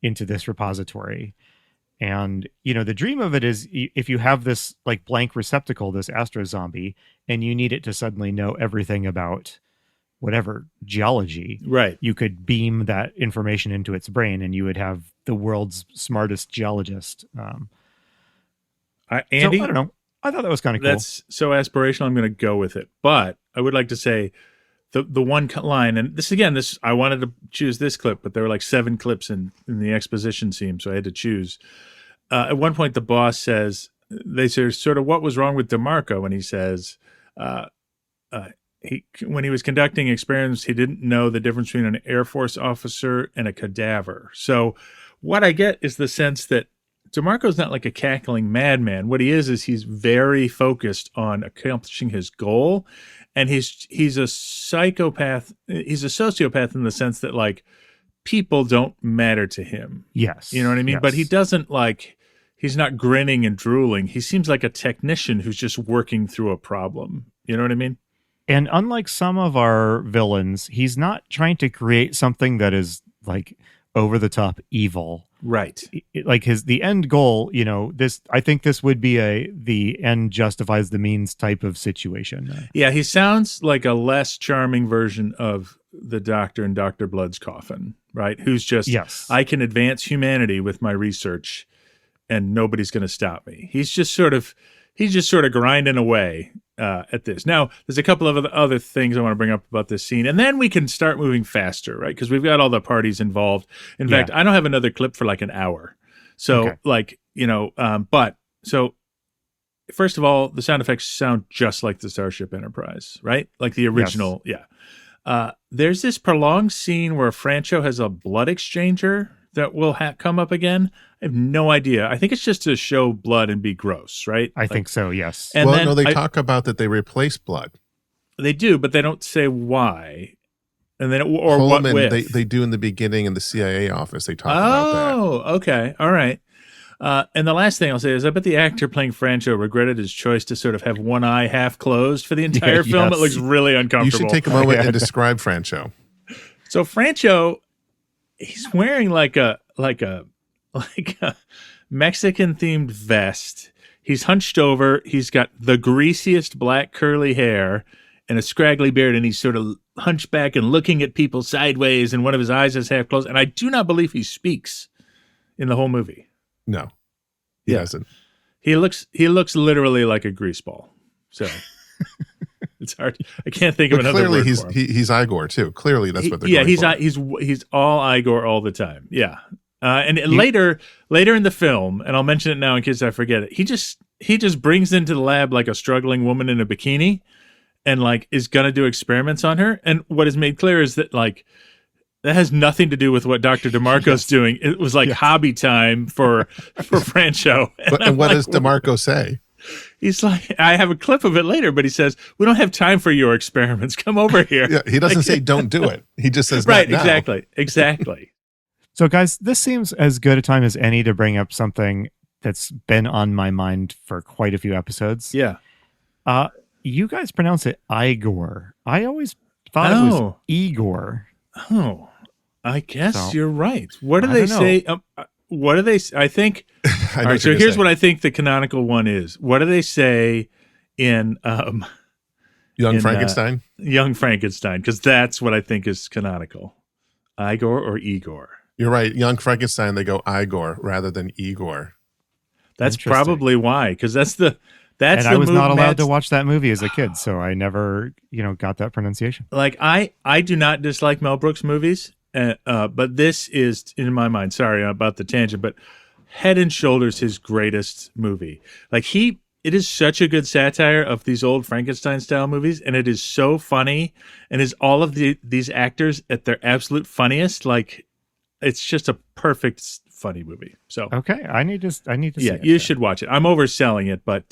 into this repository. And, the dream of it is if you have this like blank receptacle, this Astro-Zombie, and you need it to suddenly know everything about whatever geology,
right?
You could beam that information into its brain and you would have the world's smartest geologist.
Andy,
so, I don't know. I thought that was kind of cool.
That's so aspirational. I'm going to go with it. But I would like to say the one line, and this I wanted to choose this clip, but there were like 7 clips in the exposition scene, so I had to choose. At one point, the boss says, they say sort of what was wrong with DeMarco, and he says, when he was conducting experiments, he didn't know the difference between an Air Force officer and a cadaver. So what I get is the sense that DeMarco's not like a cackling madman. What he is he's very focused on accomplishing his goal. And he's a psychopath. He's a sociopath in the sense that like people don't matter to him.
Yes.
You know what I mean?
Yes.
But he doesn't he's not grinning and drooling. He seems like a technician who's just working through a problem. You know what I mean?
And unlike some of our villains, he's not trying to create something that is like over the top evil.
Right.
Like the end goal, I think this would be the end justifies the means type of situation.
Yeah, he sounds like a less charming version of the doctor in Dr. Blood's Coffin, right? Who's just,
yes,
I can advance humanity with my research and nobody's going to stop me. He's just sort of grinding away at this. Now, there's a couple of other things I want to bring up about this scene, and then we can start moving faster, right? Because we've got all the parties involved. In fact, I don't have another clip for like an hour. So, but first of all, the sound effects sound just like the Starship Enterprise, right? Like the original, yeah. There's this prolonged scene where Francho has a blood exchanger that will come up again. I have no idea. I think it's just to show blood and be gross, right?
I think so, yes.
And
they talk about that they replace blood.
They do, but they don't say why. And then,
Coleman,
what with.
They do in the beginning in the CIA office. They talk about that.
Oh, okay. All right. And the last thing I'll say is I bet the actor playing Francho regretted his choice to sort of have one eye half closed for the entire film.
Yes.
It looks really uncomfortable.
You should take a moment and describe Francho.
So Francho, he's wearing like a Mexican themed vest. He's hunched over. He's got the greasiest black curly hair and a scraggly beard, and he's sort of hunched back and looking at people sideways, and one of his eyes is half closed. And I do not believe he speaks in the whole movie.
No, he doesn't.
He looks literally like a greaseball. So it's hard. I can't think of another
clearly
word
he's
for him.
He's Igor too. Clearly that's what they're going for.
He's all Igor all the time. Yeah. And later in the film, and I'll mention it now in case I forget it, he just brings into the lab like a struggling woman in a bikini and like is going to do experiments on her. And what is made clear is that like that has nothing to do with what Dr. DeMarco's doing. It was like hobby time for Francho.
And what does DeMarco say?
He's like, I have a clip of it later, but he says, we don't have time for your experiments. Come over here.
Yeah, he doesn't say don't do it. He just says
right,
not now.
Exactly.
So, guys, this seems as good a time as any to bring up something that's been on my mind for quite a few episodes.
Yeah.
You guys pronounce it Igor. I always thought it was Igor.
Oh, I guess you're right. What do they say? What do they? I think. All right. So here's what I think the canonical one is. What do they say in
Young Frankenstein?
Young Frankenstein, because that's what I think is canonical. Igor or Igor?
You're right. Young Frankenstein, they go Igor rather than Igor.
That's probably why, because that's the
I was not allowed to watch that movie as a kid, so I never, got that pronunciation.
Like I do not dislike Mel Brooks movies, but this is in my mind. Sorry about the tangent, but head and shoulders his greatest movie. Like it is such a good satire of these old Frankenstein style movies, and it is so funny, and is all of these actors at their absolute funniest. Like it's just a perfect funny movie. So
okay, I need to see it.
You should watch it. I'm overselling it, but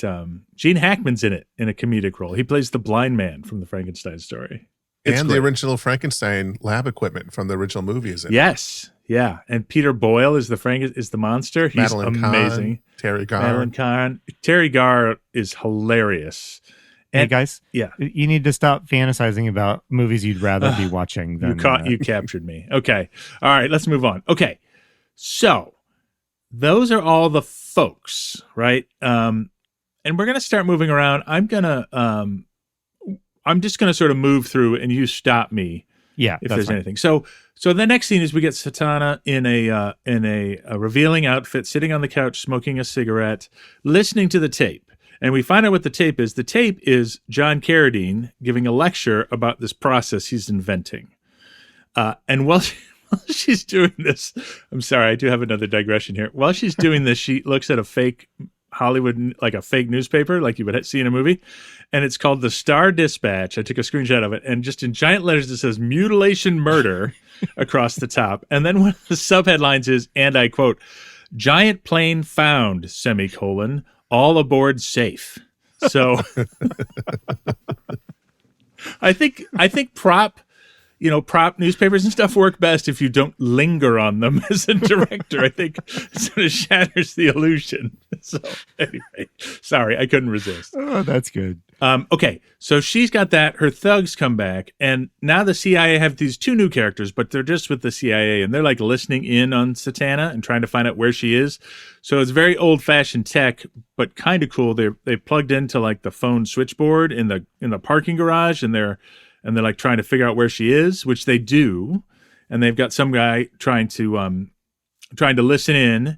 Gene Hackman's in it in a comedic role. He plays the blind man from the Frankenstein story. It's
and
great.
The original Frankenstein lab equipment from the original movie is in it.
Yes. Yeah. And Peter Boyle is the monster. He's
Madeline
amazing.
Kahn, Terry Garr.
Madeline Kahn. Terry Garr is hilarious.
Hey guys,
yeah,
you need to stop fantasizing about movies you'd rather be watching. Than,
you captured me. Okay. All right, let's move on. Okay. So those are all the folks, right? And we're going to start moving around. I'm just going to sort of move through and you stop me if there's anything. So the next scene is we get Satana in a revealing outfit, sitting on the couch, smoking a cigarette, listening to the tape. And we find out what the tape is. The tape is John Carradine giving a lecture about this process he's inventing. And while she's doing this, I'm sorry, I do have another digression here. While she's doing this, she looks at a fake Hollywood, like a fake newspaper, like you would see in a movie. And it's called the Star-Dispatch. I took a screenshot of it. And just in giant letters, it says mutilation murder across the top. And then one of the subheadlines is, and I quote, giant plane found, semicolon, all aboard safe. So I think prop newspapers and stuff work best if you don't linger on them as a director. I think it sort of shatters the illusion. So anyway, sorry, I couldn't resist.
Oh, that's good.
Okay, so she's got that. Her thugs come back, and now the CIA have these two new characters, but they're just with the CIA, and they're like listening in on Satana and trying to find out where she is. So it's very old-fashioned tech, but kind of cool. They plugged into like the phone switchboard in the parking garage, and they're like trying to figure out where she is, which they do, and they've got some guy trying to listen in,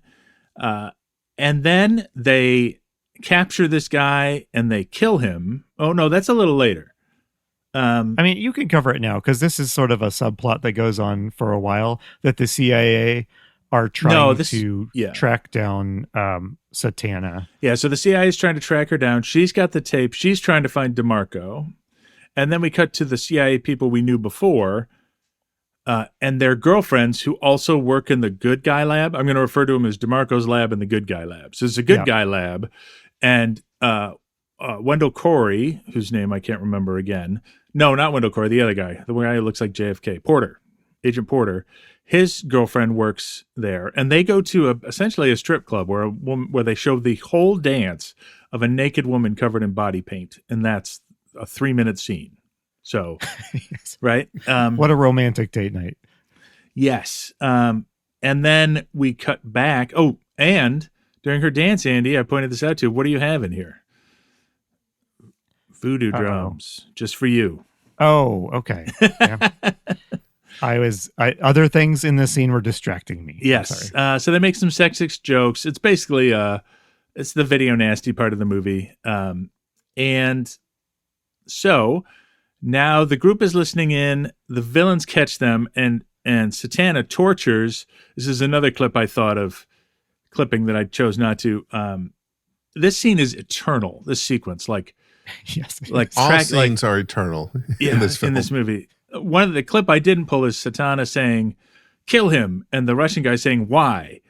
and then they capture this guy and they kill him. Oh no, that's a little later.
I mean, you can cover it now because this is sort of a subplot that goes on for a while that the CIA are trying to track down Satana.
Yeah, so the CIA is trying to track her down. She's got the tape. She's trying to find DeMarco. And then we cut to the CIA people we knew before and their girlfriends who also work in the good guy lab. I'm going to refer to them as DeMarco's lab and the good guy lab. So it's a good guy lab. And Wendell Corey, whose name I can't remember again. No, not Wendell Corey, the other guy. The guy who looks like JFK. Porter. Agent Porter. His girlfriend works there. And they go to essentially a strip club where they show the whole dance of a naked woman covered in body paint. And that's a 3-minute scene. So,
yes.
Right.
What a romantic date night.
Yes. And then we cut back. Oh, and during her dance, Andy, I pointed this out to you. What do you have in here? Voodoo drums, just for you.
Oh, okay. Yeah. Other things in this scene were distracting me.
Yes. So they make some sexist jokes. It's basically, it's the video nasty part of the movie. And so now the group is listening in, the villains catch them, and Satana tortures. This is another clip I thought of, clipping that I chose not to. This scene is eternal, this sequence. Like,
yes,
like all scenes are eternal in this film.
In this movie. One of the clip I didn't pull is Satana saying, kill him, and the Russian guy saying, why?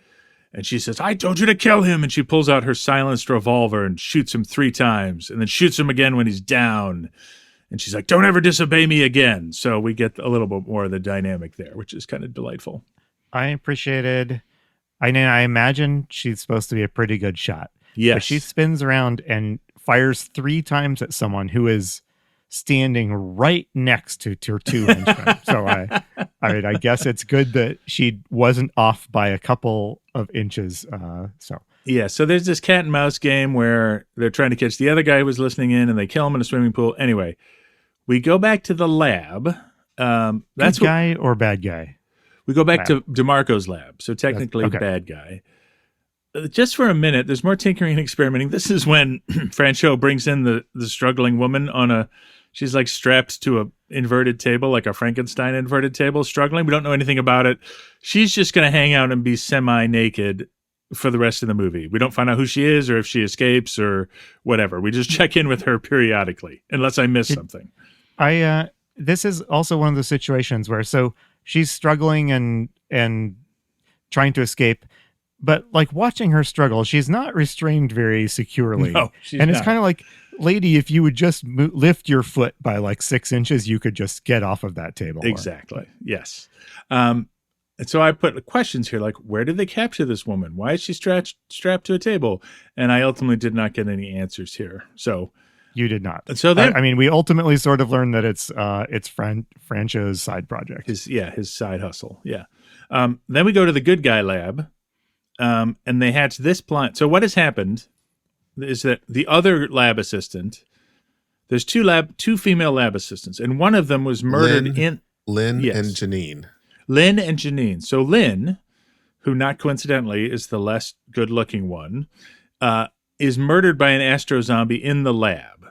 And she says, I told you to kill him. And she pulls out her silenced revolver and shoots him 3 times and then shoots him again when he's down. And she's like, don't ever disobey me again. So we get a little bit more of the dynamic there, which is kind of delightful.
I appreciated. I imagine she's supposed to be a pretty good shot.
Yes.
But she spins around and fires 3 times at someone who is standing right next to her 2 henchmen. So I guess it's good that she wasn't off by a couple of inches.
Yeah, so there's this cat and mouse game where they're trying to catch the other guy who was listening in, and they kill him in a swimming pool. Anyway, we go back to the lab.
That's good guy or bad guy?
We go back to DeMarco's lab, so technically bad guy. Just for a minute, there's more tinkering and experimenting. This is when Franchot brings in the struggling woman on she's like strapped to a inverted table, like a Frankenstein inverted table, struggling. We don't know anything about it. She's just going to hang out and be semi-naked for the rest of the movie. We don't find out who she is or if she escapes or whatever. We just check in with her periodically, unless I miss something.
This is also one of the situations where, so she's struggling and trying to escape, but like watching her struggle, she's not restrained very securely.
No, she's
and
not.
It's kind of like, lady, if you would just lift your foot by like 6 inches, you could just get off of that table.
Exactly. Yes. And so I put questions here, like, where did they capture this woman? Why is she strapped to a table? And I ultimately did not get any answers here. So
you did not.
So then,
I mean, we ultimately sort of learned that it's Francho's side project.
His side hustle. Yeah. Then we go to the good guy lab. and they hatch this plan. So what has happened is that the other lab assistant, there's two female lab assistants, and one of them was murdered
Lynn
yes.
and Janine.
Lynn and Janine. So Lynn, who not coincidentally is the less good-looking one, is murdered by an Astro-Zombie in the lab.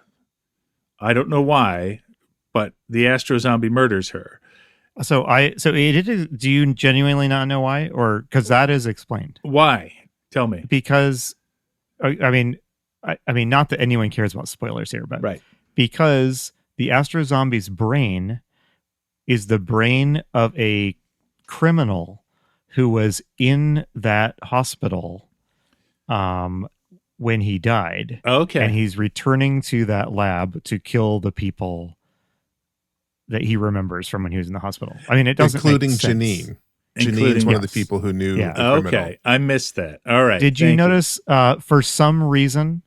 I don't know why, but the Astro-Zombie murders her.
So do you genuinely not know why? Or because that is explained?
Why? Tell me.
Because, I mean, not that anyone cares about spoilers here, but
right.
Because the Astro-Zombie's brain is the brain of a criminal who was in that hospital when he died.
Okay.
And he's returning to that lab to kill the people that he remembers from when he was in the hospital. I mean, it doesn't
including
make sense.
Janine. Janine's one of the people who knew the criminal.
Okay, I missed that. All right.
Did you notice for some reason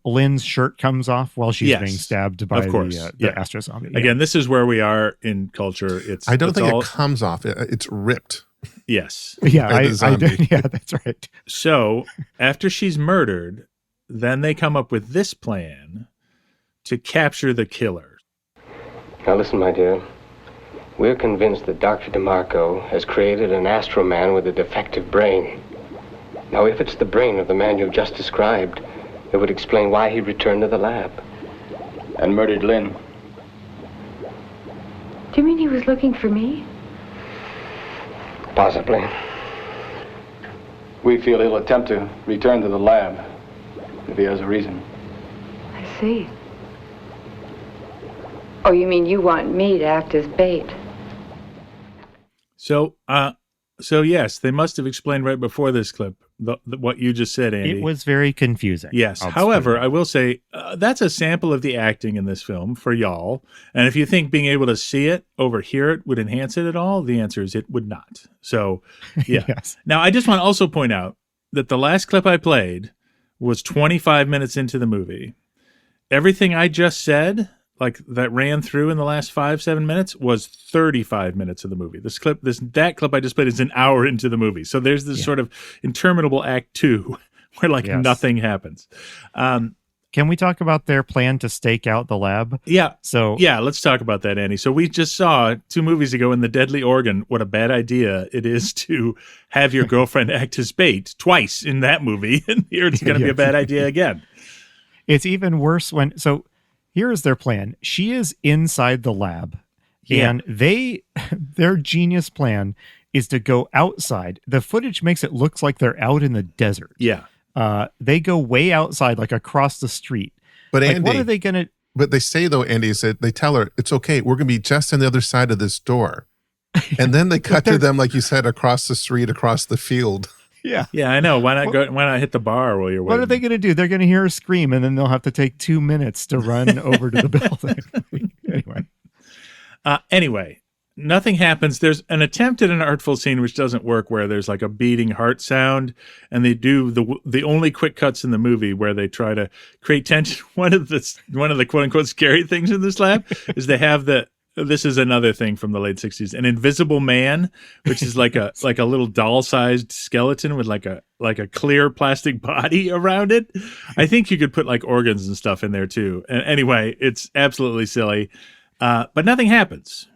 Lynn's shirt comes off while she's being stabbed by the Astro-Zombie?
Again, this is where we are in culture.
I don't think it comes off. It's ripped.
Yes.
Yeah, I did. Yeah, that's right.
So after she's murdered, then they come up with this plan to capture the killer.
Now listen, my dear. We're convinced that Dr. DeMarco has created an Astro Man with a defective brain. Now, if it's the brain of the man you've just described, it would explain why he returned to the lab.
And murdered Lynn.
Do you mean he was looking for me?
Possibly.
We feel he'll attempt to return to the lab, if he has a reason.
I see. Oh, you mean you want me to act as bait?
So yes, they must have explained right before this clip what you just said, Andy.
It was very confusing.
Yes. However, I will say that's a sample of the acting in this film for y'all. And if you think being able to see it, overhear it, would enhance it at all, the answer is it would not. So, yeah.
Yes.
Now, I just want to also point out that the last clip I played was 25 minutes into the movie. Everything I just said, like that ran through in the last 5-7 minutes, was 35 minutes of the movie. That clip I just played is an hour into the movie. So there's this sort of interminable act 2 where nothing happens.
Can we talk about their plan to stake out the lab?
Yeah.
So
let's talk about that, Andy. So we just saw 2 movies ago in The Deadly Organ what a bad idea it is to have your girlfriend act as bait twice in that movie. And here it's going to be a bad idea again.
It's even worse so here is their plan. She is inside the lab, and their genius plan is to go outside. The footage makes it look like they're out in the desert.
Yeah.
They go way outside, like across the street.
But
like,
Andy,
what are they going to?
But they say though, Andy said they tell her it's okay. We're going to be just on the other side of this door, and then they cut to them, like you said, across the street, across the field.
Yeah.
Yeah, I know. Why not hit the bar while you're waiting?
What are they going to do? They're going to hear her scream, and then they'll have to take 2 minutes to run over to the building.
Anyway, nothing happens. There's an attempt at an artful scene which doesn't work, where there's like a beating heart sound, and they do the only quick cuts in the movie where they try to create tension. One of the quote unquote scary things in this lab is they have this is another thing from the late 60s, an invisible man, which is like a little doll-sized skeleton with like a clear plastic body around it. I think you could put like organs and stuff in there too. And anyway, it's absolutely silly. But nothing happens.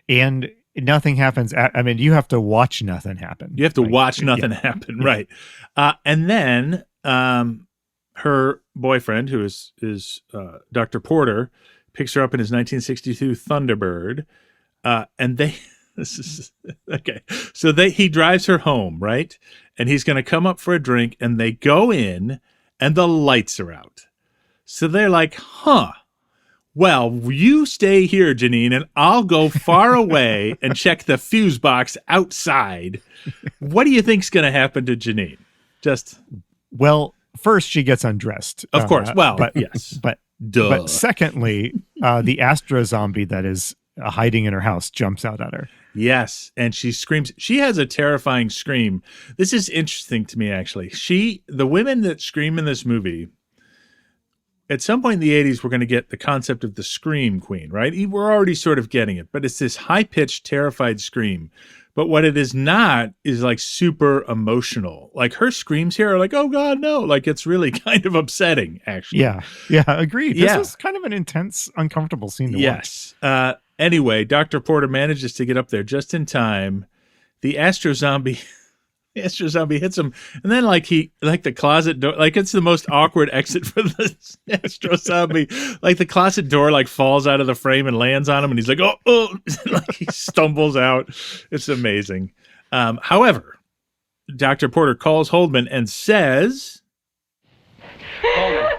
And nothing happens. I mean, you have to watch nothing happen.
You have to watch nothing happen. Right. And then her boyfriend, who is Dr. Porter, picks her up in his 1962 Thunderbird, and this is okay. So he drives her home, right? And he's going to come up for a drink, and they go in, and the lights are out. So they're like, well, you stay here, Janine, and I'll go far away and check the fuse box outside. What do you think's going to happen to Janine?
Well, first she gets undressed.
Of course. Yes.
But secondly, the Astro-Zombie that is hiding in her house jumps out at her.
Yes, and she screams. She has a terrifying scream. This is interesting to me, actually. The women that scream in this movie, at some point in the 80s, we're going to get the concept of the scream queen, right? We're already sort of getting it, but it's this high-pitched, terrified scream But what it is not is like super emotional. Like her screams here are like, oh God, no. Like it's really kind of upsetting, actually.
Yeah. Yeah. Agreed. This was kind of an intense, uncomfortable scene to watch.
Yes. Anyway, Dr. Porter manages to get up there just in time. The Astro-Zombie hits him, and then the closet door, like it's the most awkward exit for the Astro-Zombie. Like the closet door like falls out of the frame and lands on him, and he's like, oh, like he stumbles out. It's amazing. However, Dr. Porter calls Holdman and says,
Holdman,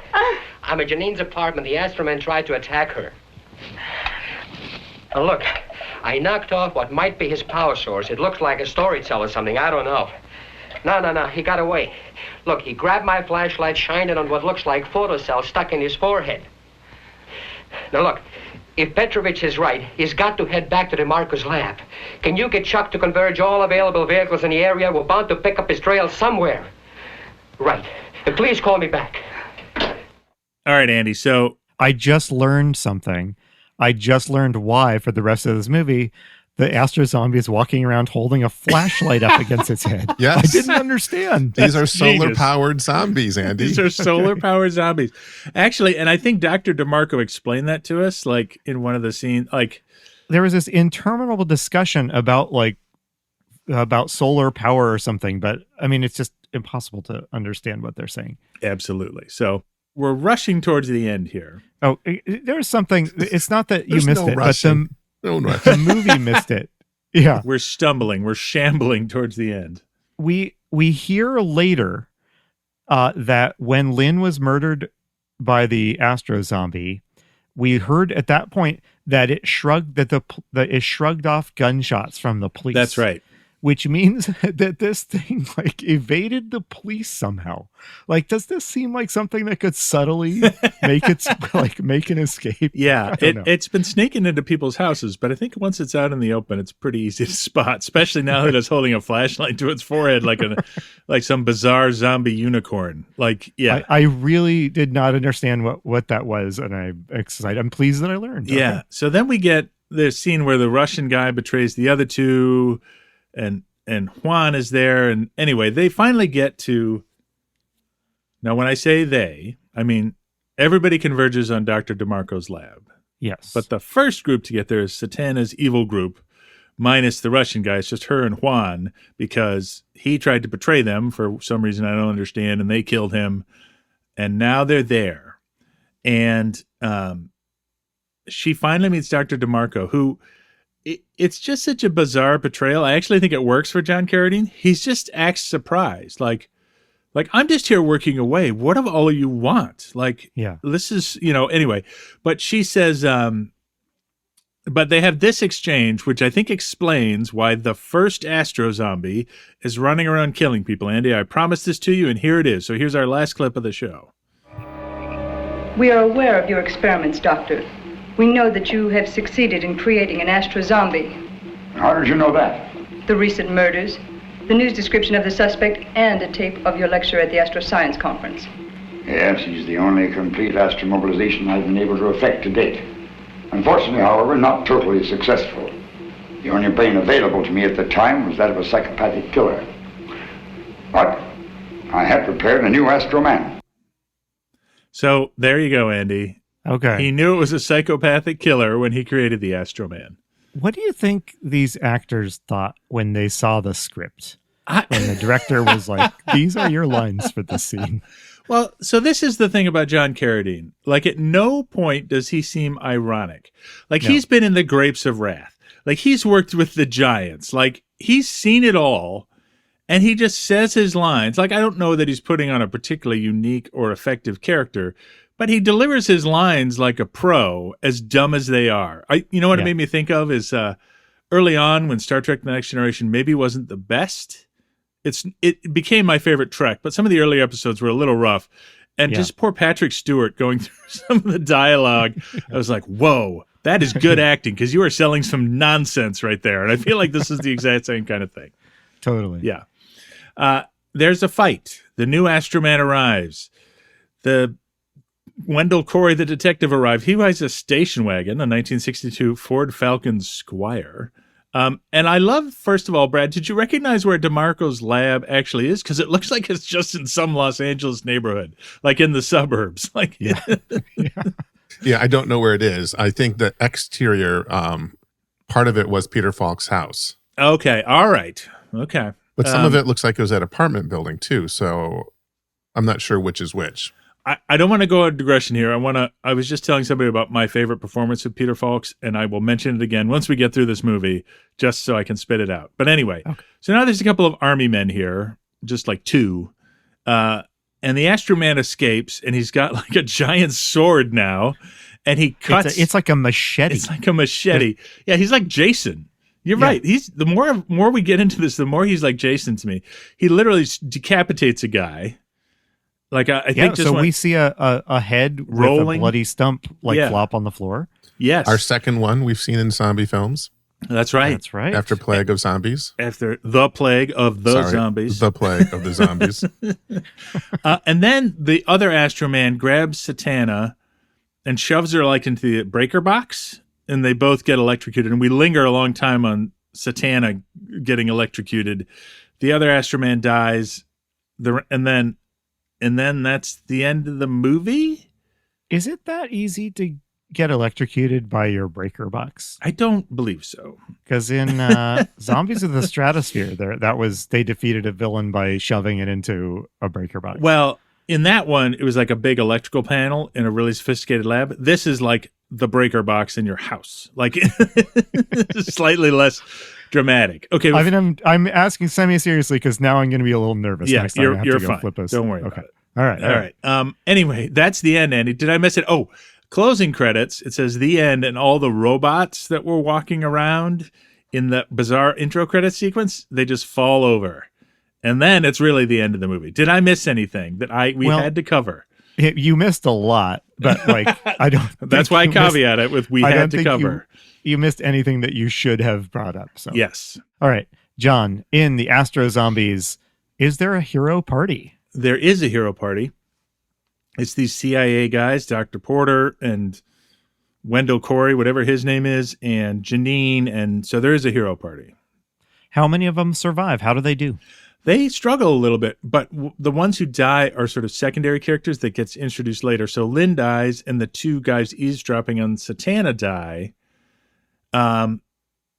I'm at Janine's apartment. The Astro-Man tried to attack her. Now look, I knocked off what might be his power source. It looks like a storage cell or something. I don't know. No. He got away. Look, he grabbed my flashlight, shined it on what looks like photocells stuck in his forehead. Now look, if Petrovich is right, he's got to head back to DeMarco's lab. Can you get Chuck to converge all available vehicles in the area? We're bound to pick up his trail somewhere. Right. And please call me back.
All right, Andy. So
I just learned something. I just learned why, for the rest of this movie, the Astro-Zombie is walking around holding a flashlight up against its head.
Yes.
I didn't understand.
These are solar-powered zombies, Andy.
These are solar-powered zombies. Actually, and I think Dr. DeMarco explained that to us, like, in one of the scenes. Like,
there was this interminable discussion about solar power or something, but, I mean, it's just impossible to understand what they're saying.
Absolutely. So we're rushing towards the end here.
Oh, there's something. It's not that you missed it,
rushing.
but the movie missed it. Yeah.
We're shambling towards the end.
We hear later that when Lynn was murdered by the Astro-Zombie, we heard at that point that it shrugged off gunshots from the police.
That's right.
Which means that this thing like evaded the police somehow. Like, does this seem like something that could subtly make an escape?
Yeah, it's been sneaking into people's houses, but I think once it's out in the open, it's pretty easy to spot, especially now that it's holding a flashlight to its forehead like some bizarre zombie unicorn. Like, yeah.
I really did not understand what that was, and I'm pleased that I learned.
Yeah.
Okay.
So then we get the scene where the Russian guy betrays the other two, and Juan is there, and anyway, they finally get to. Now, when I say they, I mean everybody converges on Dr. DeMarco's lab.
Yes,
but the first group to get there is Satana's evil group, minus the Russian guy. It's just her and Juan, because he tried to betray them for some reason I don't understand, and they killed him. And now they're there, and she finally meets Dr. DeMarco, who. It's just such a bizarre portrayal. I actually think it works for John Carradine. He's just acts surprised. Like I'm just here working away. What do all of you want? Like,
yeah,
this is, anyway. But she says, but they have this exchange, which I think explains why the first Astro-Zombie is running around killing people. Andy, I promised this to you, and here it is. So here's our last clip of the show.
We are aware of your experiments, Doctor. We know that you have succeeded in creating an Astro-Zombie.
How did you know that?
The recent murders, the news description of the suspect, and a tape of your lecture at the Astro Science Conference.
Yes, he's the only complete astromobilization I've been able to effect to date. Unfortunately, however, not totally successful. The only brain available to me at the time was that of a psychopathic killer. But I have prepared a new Astro-Man.
So there you go, Andy.
Okay.
He knew it was a psychopathic killer when he created the Astro-Man.
What do you think these actors thought when they saw the script? When the director was like, these are your lines for this scene.
Well, so this is the thing about John Carradine. Like, at no point does he seem ironic. Like, no. He's been in the Grapes of Wrath. Like, he's worked with the Giants. Like, he's seen it all. And he just says his lines. Like, I don't know that he's putting on a particularly unique or effective character, but he delivers his lines like a pro, as dumb as they are. You know what it made me think of is early on when Star Trek The Next Generation maybe wasn't the best. It became my favorite Trek, but some of the early episodes were a little rough. And just poor Patrick Stewart going through some of the dialogue, I was like, whoa, that is good acting, because you are selling some nonsense right there. And I feel like this is the exact same kind of thing.
Totally.
Yeah. There's a fight. The new Astro-Man arrives. The Wendell Corey, the detective, arrived. He rides a station wagon, a 1962 Ford Falcon Squire. And I love, first of all, Brad, did you recognize where DeMarco's lab actually is? Because it looks like it's just in some Los Angeles neighborhood, like in the suburbs. Like,
yeah.
Yeah, I don't know where it is. I think the exterior, part of it was Peter Falk's house.
Okay, all right. Okay.
But some of it looks like it was that apartment building too, so I'm not sure which is which.
I don't want to go on a digression here. I was just telling somebody about my favorite performance of Peter Falk's, and I will mention it again once we get through this movie, just so I can spit it out. But anyway, So now there's a couple of army men here, just like two, and the Astro Man escapes, and he's got like a giant sword now, and he cuts.
It's like a machete.
It's like a machete. Yeah, he's like Jason. You're right. He's the more we get into this, the more he's like Jason to me. He literally decapitates a guy. Like I think just
so we see a head rolling, with a bloody stump flop on the floor.
Yes,
our second one we've seen in zombie films.
That's right.
That's right.
After Plague of Zombies.
After the Plague of the Zombies.
The Plague of the Zombies.
And then the other Astro Man grabs Satana and shoves her like into the breaker box, and they both get electrocuted. And we linger a long time on Satana getting electrocuted. The other Astro Man dies. And then that's the end of the movie?
Is it that easy to get electrocuted by your breaker box?
I don't believe so.
Because in Zombies of the Stratosphere, they defeated a villain by shoving it into a breaker box.
Well, in that one, it was like a big electrical panel in a really sophisticated lab. This is like the breaker box in your house. Like slightly less dramatic. Okay.
I mean, I'm asking semi-seriously because now I'm going to be a little nervous.
Yeah,
next time I have
you're
to go
fine.
Flip us.
Don't worry about it.
All right.
Anyway, that's the end, Andy. Did I miss it? Oh, closing credits. It says the end, and all the robots that were walking around in the bizarre intro credit sequence, they just fall over. And then it's really the end of the movie. Did I miss anything that we had to cover?
You missed a lot, but like I don't.
That's why I caveat it with we had to cover.
You missed anything that you should have brought up. So
yes.
All right, John. In the Astro-Zombies, is there a hero party?
There is a hero party. It's these CIA guys, Dr. Porter and Wendell Corey, whatever his name is, and Janine, and so there is a hero party.
How many of them survive? How do they do?
They struggle a little bit, but the ones who die are sort of secondary characters that gets introduced later. So Lynn dies, and the two guys eavesdropping on Satana die, and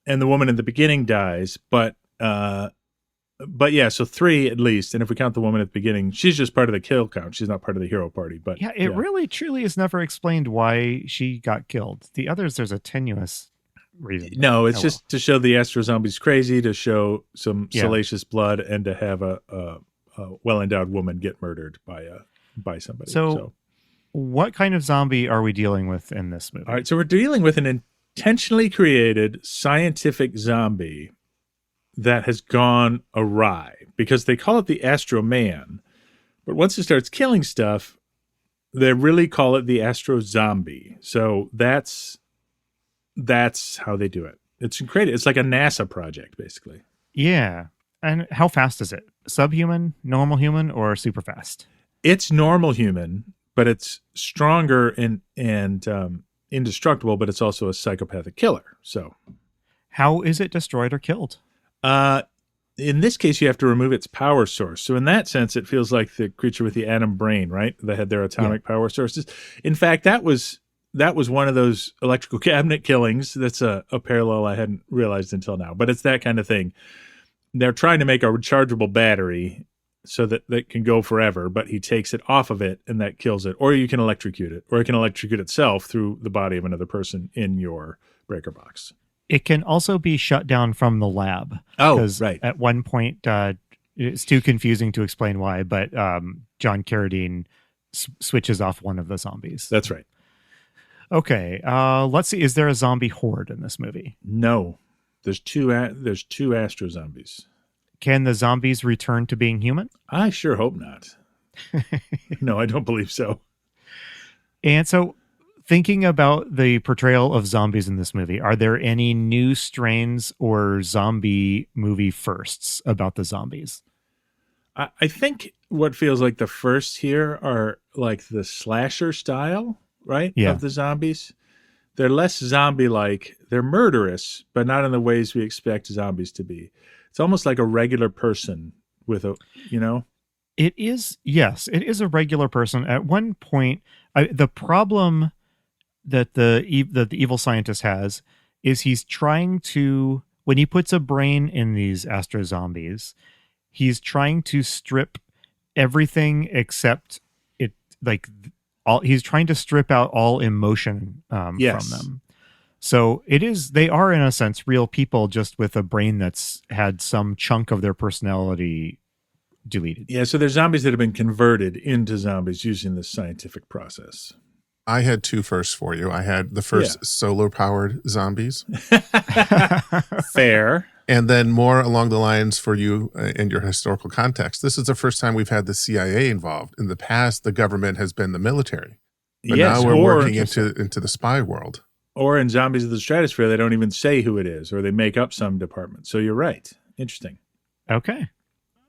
the woman in the beginning dies. But yeah, so 3 at least. And if we count the woman at the beginning, she's just part of the kill count. She's not part of the hero party. But
yeah, it really truly is never explained why she got killed. The others, there's a tenuous reason.
No, it's just to show the Astro-Zombies crazy, to show some salacious blood, and to have a well-endowed woman get murdered by somebody.
So what kind of zombie are we dealing with in this movie?
All right, so we're dealing with an intentionally created scientific zombie that has gone awry, because they call it the Astro Man, but once it starts killing stuff, they really call it the Astro-Zombie. So that's how they do it. It's great. It's like a NASA project, basically.
Yeah. And how fast is it? Subhuman, normal human, or super fast?
It's normal human, but it's stronger and indestructible, but it's also a psychopathic killer. So
how is it destroyed or killed?
In this case, you have to remove its power source. So in that sense, it feels like the creature with the atom brain, right? That had their atomic power sources. In fact, that was one of those electrical cabinet killings. That's a parallel I hadn't realized until now. But it's that kind of thing. They're trying to make a rechargeable battery so that it can go forever, but he takes it off of it, and that kills it. Or you can electrocute it, or it can electrocute itself through the body of another person in your breaker box.
It can also be shut down from the lab.
Oh, right.
At one point, it's too confusing to explain why, but John Carradine switches off one of the zombies.
That's right.
Okay, let's see. Is there a zombie horde in this movie?
No. There's two Astro-Zombies.
Can the zombies return to being human?
I sure hope not. No, I don't believe so.
And so, thinking about the portrayal of zombies in this movie, are there any new strains or zombie movie firsts about the zombies?
I think what feels like the firsts here are like the slasher style, right?
Yeah.
Of the zombies. They're less zombie-like They're murderous, but not in the ways we expect zombies to be. It's almost like a regular person with a,
It is, yes, it is a regular person. At one point, the problem that the evil scientist has is he's trying to, when he puts a brain in these Astro-Zombies, he's trying to strip everything except it, like he's trying to strip out all emotion from them. So they are in a sense real people, just with a brain that's had some chunk of their personality deleted.
Yeah, so there's zombies that have been converted into zombies using this scientific process.
I had two firsts for you. I had the first solar-powered zombies.
Fair.
And then more along the lines for you in your historical context. This is the first time we've had the CIA involved. In the past, the government has been the military. But now we're working into the spy world.
Or in Zombies of the Stratosphere, they don't even say who it is, or they make up some department. So you're right. Interesting.
Okay.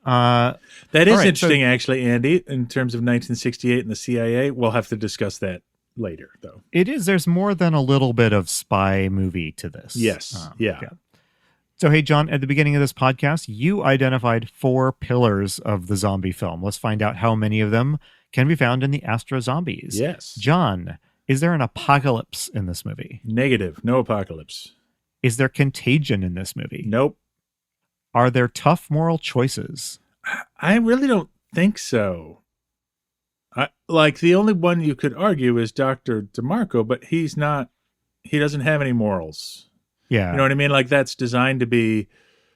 That is interesting, actually, Andy, in terms of 1968 and the CIA. We'll have to discuss that later, though.
It is. There's more than a little bit of spy movie to this.
Yes. Yeah.
So, hey, John, at the beginning of this podcast, you identified 4 pillars of the zombie film. Let's find out how many of them can be found in the Astro-Zombies.
Yes.
John, is there an apocalypse in this movie?
Negative. No apocalypse.
Is there contagion in this movie?
Nope.
Are there tough moral choices?
I really don't think so. The only one you could argue is Dr. DeMarco, but he doesn't have any morals.
Yeah.
You know what I mean? Like, that's designed to be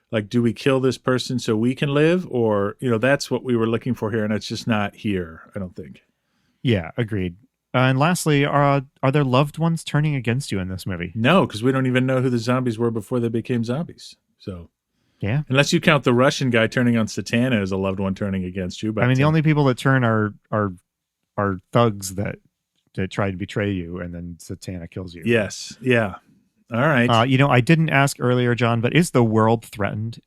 like, do we kill this person so we can live? Or, that's what we were looking for here, and it's just not here, I don't think.
Yeah, agreed. And lastly, are there loved ones turning against you in this movie?
No, because we don't even know who the zombies were before they became zombies. So,
yeah.
Unless you count the Russian guy turning on Satana as a loved one turning against you. But
I mean, the only people that turn are thugs that try to betray you, and then Satana kills you.
Yes. Yeah. All right.
I didn't ask earlier, John, but is the world threatened?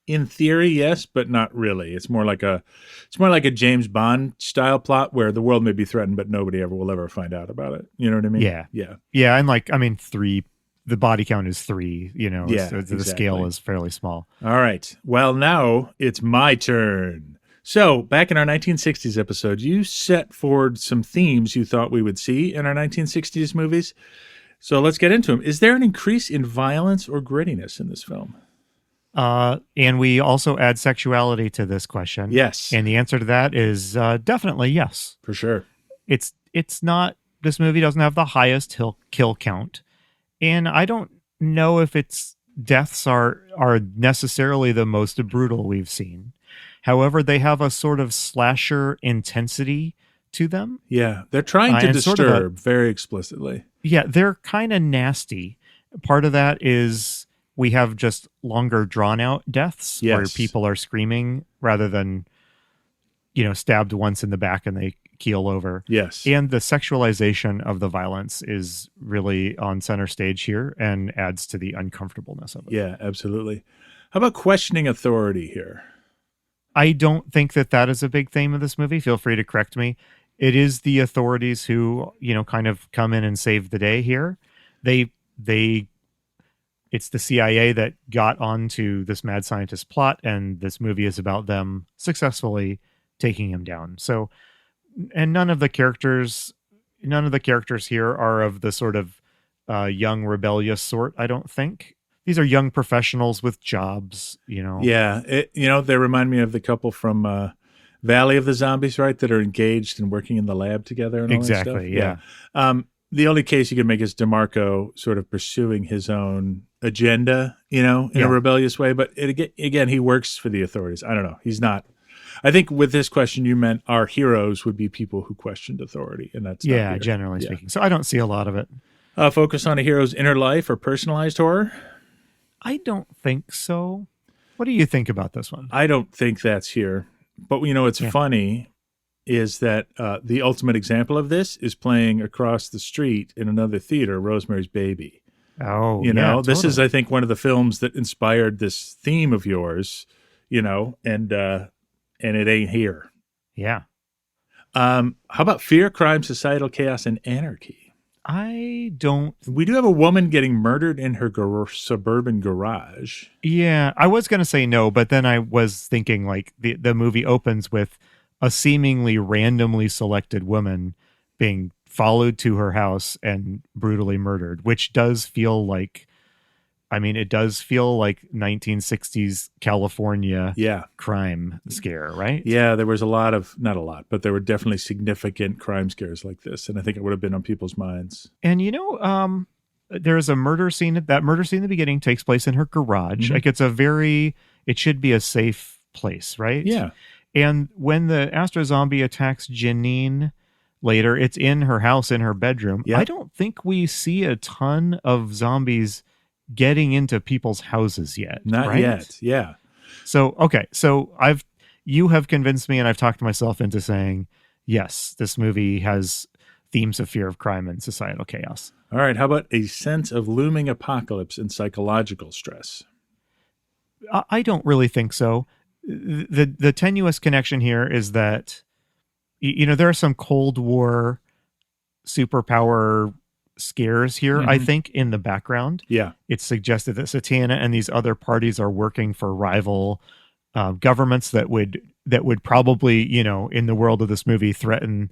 In theory, yes, but not really. It's more like a James Bond style plot where the world may be threatened, but nobody will ever find out about it. You know what I mean?
Yeah.
Yeah.
Yeah. And 3, the body count is 3,
Yeah,
so the
exactly.
scale is fairly small.
All right. Well, now it's my turn. So back in our 1960s episode, you set forward some themes you thought we would see in our 1960s movies. So let's get into them. Is there an increase in violence or grittiness in this film?
And we also add sexuality to this question.
Yes.
And the answer to that is definitely yes.
For sure.
It's not, this movie doesn't have the highest kill count. And I don't know if its deaths are necessarily the most brutal we've seen. However, they have a sort of slasher intensity to them.
Yeah. They're trying to disturb very explicitly.
Yeah. They're kind of nasty. Part of that is we have just longer drawn out deaths where people are screaming rather than, stabbed once in the back and they keel over.
Yes.
And the sexualization of the violence is really on center stage here and adds to the uncomfortableness of it.
Yeah, absolutely. How about questioning authority here?
I don't think that is a big theme of this movie. Feel free to correct me. It is the authorities who, kind of come in and save the day here. It's the CIA that got onto this mad scientist plot, and this movie is about them successfully taking him down. So, and none of the characters here are of the sort of young rebellious sort, I don't think. These are young professionals with jobs,
Yeah. They remind me of the couple from Valley of the Zombies, right? That are engaged and working in the lab together and all
exactly,
that stuff. Yeah. The only case you can make is DeMarco sort of pursuing his own agenda, in a rebellious way. But again, he works for the authorities. I don't know. He's not. I think with this question, you meant our heroes would be people who questioned authority. And that's not here.
Generally speaking. So I don't see a lot of it.
Focus on a hero's inner life or personalized horror?
I don't think so. What do you think about this one?
I don't think that's here. But, what's funny is that the ultimate example of this is playing across the street in another theater, Rosemary's Baby.
Oh,
this is, I think, one of the films that inspired this theme of yours, and it ain't here.
Yeah.
How about fear, crime, societal chaos, and anarchy?
I don't.
We do have a woman getting murdered in her suburban garage.
Yeah, I was going to say no, but then I was thinking like the movie opens with a seemingly randomly selected woman being followed to her house and brutally murdered, which does feel like, it does feel like 1960s California crime scare, right?
Yeah, there was not a lot, but there were definitely significant crime scares like this. And I think it would have been on people's minds.
And, there's a murder scene. That murder scene in the beginning takes place in her garage.
Mm-hmm.
Like it should be a safe place, right?
Yeah.
And when the Astro-Zombie attacks Janine later, it's in her house, in her bedroom.
Yep.
I don't think we see a ton of zombies getting into people's houses yet.
Not
right?
yet. Yeah.
So, okay. So you have convinced me, and I've talked myself into saying, yes, this movie has themes of fear of crime and societal chaos.
All right. How about a sense of looming apocalypse and psychological stress?
I don't really think so. The tenuous connection here is that, there are some Cold War superpower scares here, I think, in the background.
Yeah.
It's suggested that Satana and these other parties are working for rival governments that would probably, in the world of this movie, threaten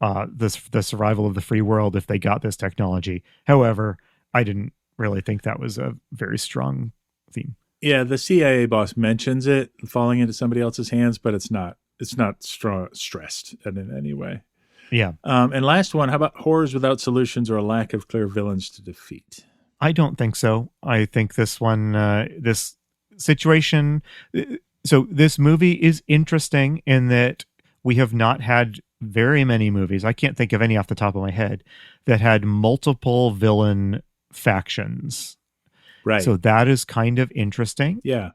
the survival of the free world if they got this technology. However, I didn't really think that was a very strong theme.
Yeah, the CIA boss mentions it falling into somebody else's hands, but it's not stressed in any way.
Yeah.
And last one, how about horrors without solutions or a lack of clear villains to defeat?
I don't think so. I think this one, this situation, so this movie is interesting in that we have not had very many movies, I can't think of any off the top of my head, that had multiple villain factions.
Right.
So that is kind of interesting.
Yeah.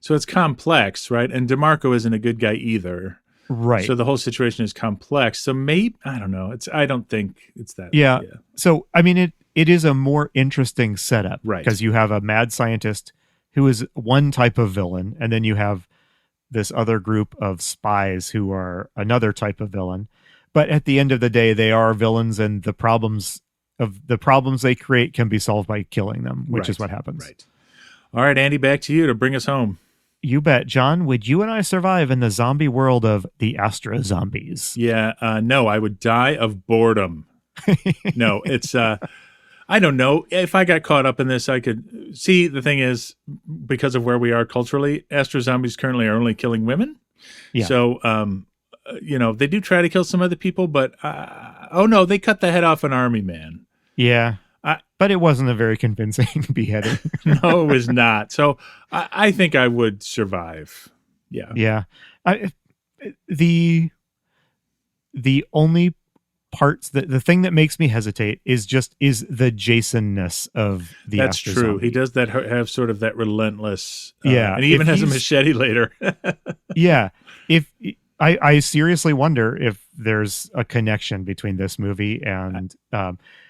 So it's complex, right? And DeMarco isn't a good guy either.
Right.
So the whole situation is complex. So maybe, I don't know. I don't think it's that.
Yeah. So, it is a more interesting setup.
Right.
Because you have a mad scientist who is one type of villain, and then you have this other group of spies who are another type of villain. But at the end of the day, they are villains, and the problems they create can be solved by killing them, which is what happens.
Right. All right, Andy, back to you to bring us home.
You bet. John, would you and I survive in the zombie world of the Astro-Zombies?
Yeah, no, I would die of boredom. No, it's, I don't know. If I got caught up in this, I could see. The thing is, because of where we are culturally, Astro-Zombies currently are only killing women.
Yeah.
So, they do try to kill some other people, but, oh no, they cut the head off an army man.
Yeah. But it wasn't a very convincing beheading.
No, it was not. So I think I would survive. Yeah.
Yeah. The only parts the thing that makes me hesitate is the Jason-ness of the
That's
Astro-Zombie.
true. He does that have sort of that relentless.
Yeah.
And he even has a machete later.
Yeah. I seriously wonder if there's a connection between this movie and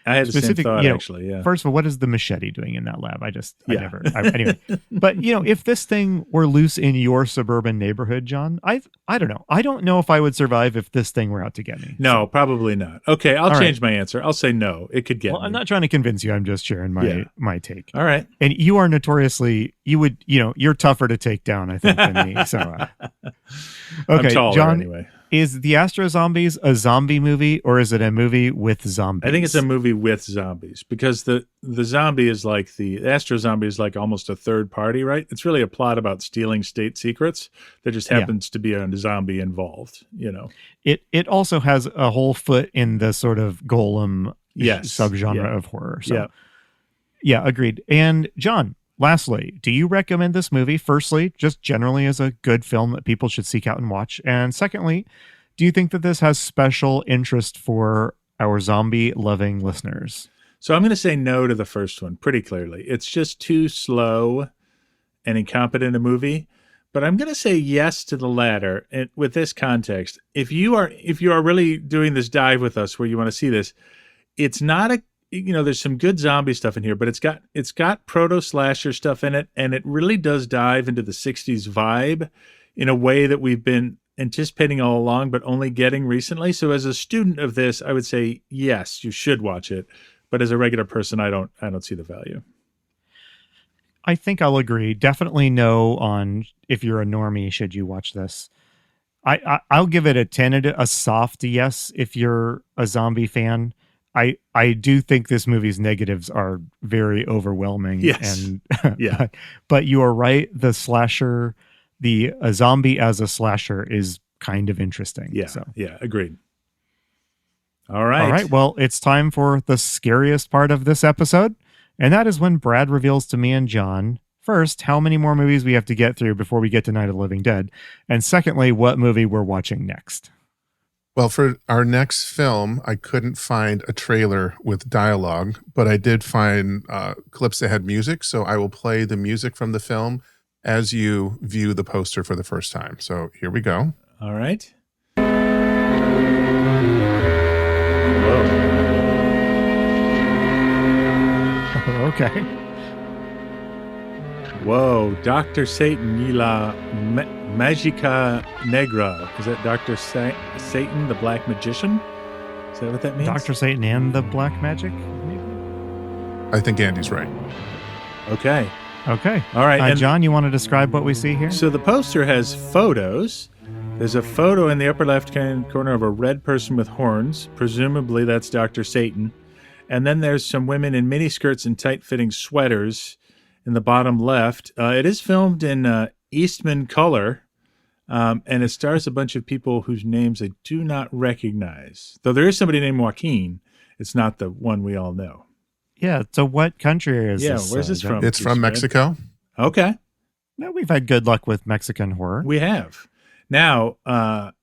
I had the same thought, actually. Yeah.
First of all, what is the machete doing in that lab? Anyway. But if this thing were loose in your suburban neighborhood, John, I don't know. I don't know if I would survive if this thing were out to get me.
No, probably not. Okay, I'll change my answer. I'll say no. It could get me.
I'm not trying to convince you. I'm just sharing my take.
All right.
And you are notoriously, you're tougher to take down, I think, than me. So, okay,
I'm taller,
John,
anyway.
Is the Astro-Zombies a zombie movie, or is it a movie with zombies?
I think it's a movie with zombies, because the zombie is like the Astro-Zombie is like almost a third party, right? It's really a plot about stealing state secrets. There just happens to be a zombie involved,
It also has a whole foot in the sort of golem subgenre of horror. So, yeah, agreed. And John, lastly, do you recommend this movie? Firstly, just generally as a good film that people should seek out and watch. And secondly, do you think that this has special interest for our zombie-loving listeners?
So I'm going to say no to the first one pretty clearly. It's just too slow and incompetent a movie. But I'm going to say yes to the latter. And with this context, if you are really doing this dive with us where you want to see this, it's not there's some good zombie stuff in here, but it's got proto slasher stuff in it, and it really does dive into the 60s vibe in a way that we've been anticipating all along, but only getting recently. So as a student of this, I would say, yes, you should watch it. But as a regular person, I don't see the value.
I think I'll agree. Definitely no on if you're a normie, should you watch this? I'll give it a 10, a soft yes if you're a zombie fan. I do think this movie's negatives are very overwhelming.
Yes.
And
yeah.
But you are right. The slasher, a zombie as a slasher is kind of interesting.
Yeah.
So.
Yeah. Agreed. All right.
All right. Well, it's time for the scariest part of this episode. And that is when Brad reveals to me and John, first, how many more movies we have to get through before we get to Night of the Living Dead. And secondly, what movie we're watching next.
Well, for our next film, I couldn't find a trailer with dialogue, but I did find clips that had music. So I will play the music from the film as you view the poster for the first time. So here we go.
All right.
Okay.
Whoa, Dr. Satan y la Magica Negra. Is that Dr. Satan, the Black Magician? Is that what that means?
Dr. Satan and the Black Magic?
I think Andy's right.
Okay.
Okay.
All right. And
John, you want to describe what we see here?
So the poster has photos. There's a photo in the upper left-hand corner of a red person with horns. Presumably that's Dr. Satan. And then there's some women in miniskirts and tight-fitting sweaters in the bottom left. It is filmed in Eastman color, and it stars a bunch of people whose names I do not recognize. Though there is somebody named Joaquin. It's not the one we all know.
Yeah, so what country is this?
Yeah, where's this from?
It's from Mexico.
Okay.
No, we've had good luck with Mexican horror.
We have. Now,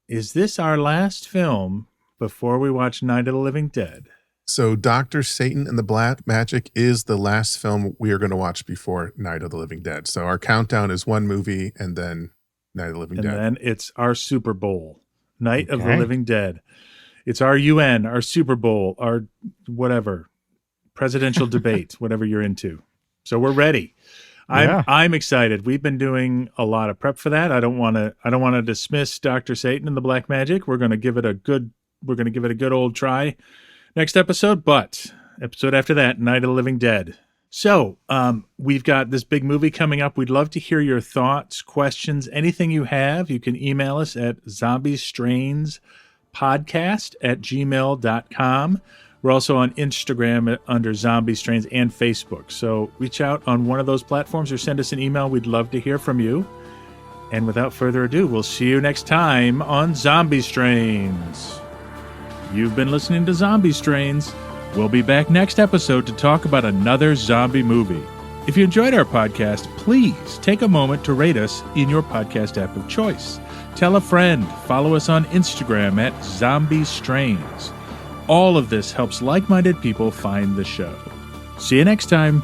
is this our last film before we watch Night of the Living Dead?
So Dr. Satan and the Black Magic is the last film we are going to watch before Night of the Living Dead. So our countdown is one movie and then Night of the Living Dead.
And then it's our Super Bowl, Night of the Living Dead. It's our UN, our Super Bowl, our whatever, presidential debate, whatever you're into. So we're ready. I'm excited. We've been doing a lot of prep for that. I don't want to dismiss Dr. Satan and the Black Magic. We're going to give it a good old try next episode, but episode after that, Night of the Living Dead. So we've got this big movie coming up. We'd love to hear your thoughts, questions, anything you have. You can email us at zombiestrainspodcast@gmail.com. We're also on Instagram under Zombie Strains and Facebook. So reach out on one of those platforms or send us an email. We'd love to hear from you. And without further ado, we'll see you next time on Zombie Strains. You've been listening to Zombie Strains. We'll be back next episode to talk about another zombie movie. If you enjoyed our podcast, please take a moment to rate us in your podcast app of choice. Tell a friend. Follow us on Instagram at Zombie Strains. All of this helps like-minded people find the show. See you next time.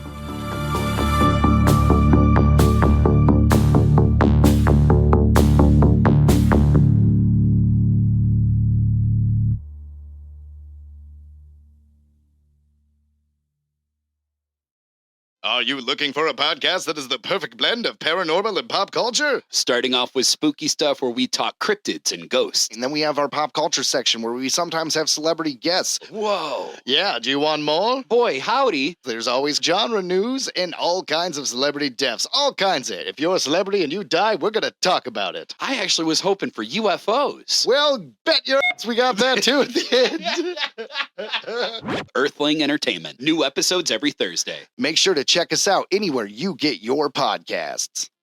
Are you looking for a podcast that is the perfect blend of paranormal and pop culture?
Starting off with spooky stuff where we talk cryptids and ghosts.
And then we have our pop culture section where we sometimes have celebrity guests.
Whoa.
Yeah, do you want more?
Boy, howdy.
There's always genre news and all kinds of celebrity deaths. All kinds of it. If you're a celebrity and you die, we're going to talk about it.
I actually was hoping for UFOs.
Well, bet your ass we got that too at the end.
Earthling Entertainment. New episodes every Thursday.
Make sure to check us out anywhere you get your podcasts.